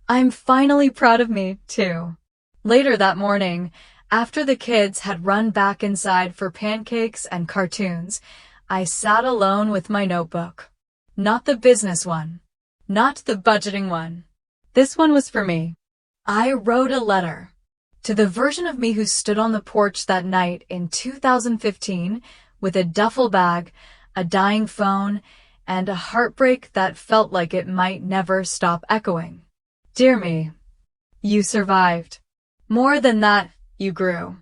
I'm finally proud of me, too. Later that morning, after the kids had run back inside for pancakes and cartoons, I sat alone with my notebook. Not the business one. Not the budgeting one. This one was for me. I wrote a letter to the version of me who stood on the porch that night in 2015 with a duffel bag, a dying phone, and a heartbreak that felt like it might never stop echoing. Dear me, you survived. More than that, you grew.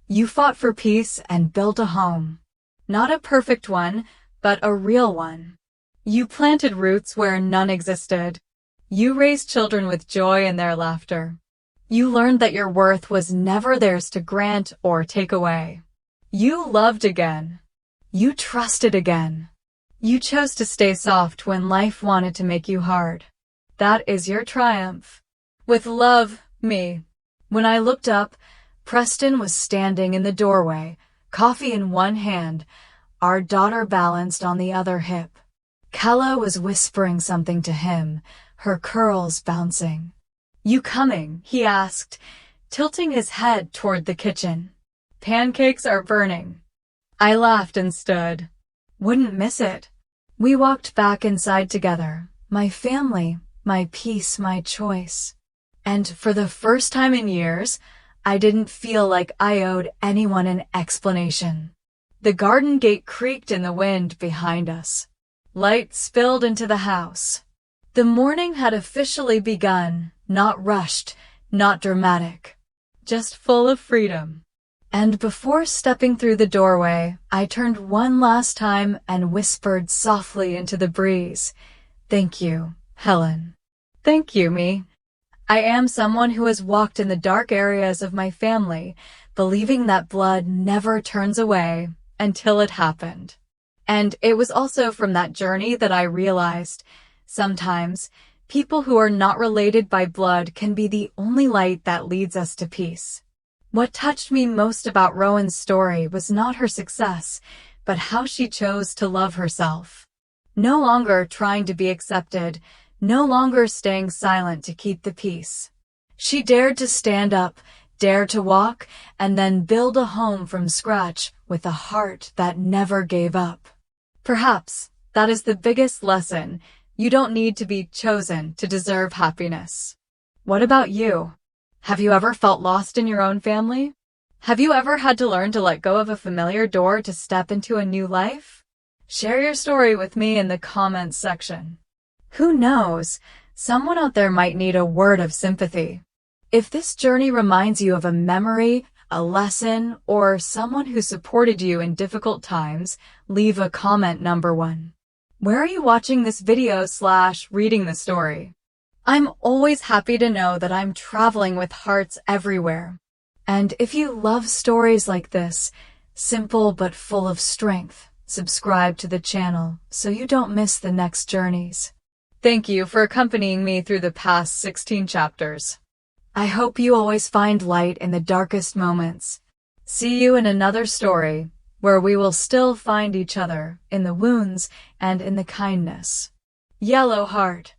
You fought for peace and built a home. Not a perfect one, but a real one. You planted roots where none existed. You raised children with joy in their laughter. You learned that your worth was never theirs to grant or take away. You loved again. You trusted again. You chose to stay soft when life wanted to make you hard. That is your triumph. With love, me. When I looked up, Preston was standing in the doorway, coffee in one hand, our daughter balanced on the other hip. Callah was whispering something to him, her curls bouncing. "You coming?" he asked, tilting his head toward the kitchen. "Pancakes are burning." I laughed and stood. Wouldn't miss it. We walked back inside together, my family, my peace, my choice. And for the first time in years, I didn't feel like I owed anyone an explanation. The garden gate creaked in the wind behind us. Light spilled into the house. The morning had officially begun, not rushed, not dramatic, just full of freedom. And before stepping through the doorway, I turned one last time and whispered softly into the breeze, "Thank you, Helen. Thank you, me." I am someone who has walked in the dark areas of my family, believing that blood never turns away until it happened. And it was also from that journey that I realized, sometimes, people who are not related by blood can be the only light that leads us to peace. What touched me most about Rowan's story was not her success, but how she chose to love herself. No longer trying to be accepted, no longer staying silent to keep the peace. She dared to stand up, dared to walk, and then build a home from scratch with a heart that never gave up. Perhaps that is the biggest lesson. You don't need to be chosen to deserve happiness. What about you? Have you ever felt lost in your own family? Have you ever had to learn to let go of a familiar door to step into a new life? Share your story with me in the comments section. Who knows? Someone out there might need a word of sympathy. If this journey reminds you of a memory, a lesson, or someone who supported you in difficult times, leave a comment number 1. Where are you watching this video / reading the story? I'm always happy to know that I'm traveling with hearts everywhere. And if you love stories like this, simple but full of strength, subscribe to the channel so you don't miss the next journeys. Thank you for accompanying me through the past 16 chapters. I hope you always find light in the darkest moments. See you in another story, where we will still find each other in the wounds and in the kindness. Yellow Heart.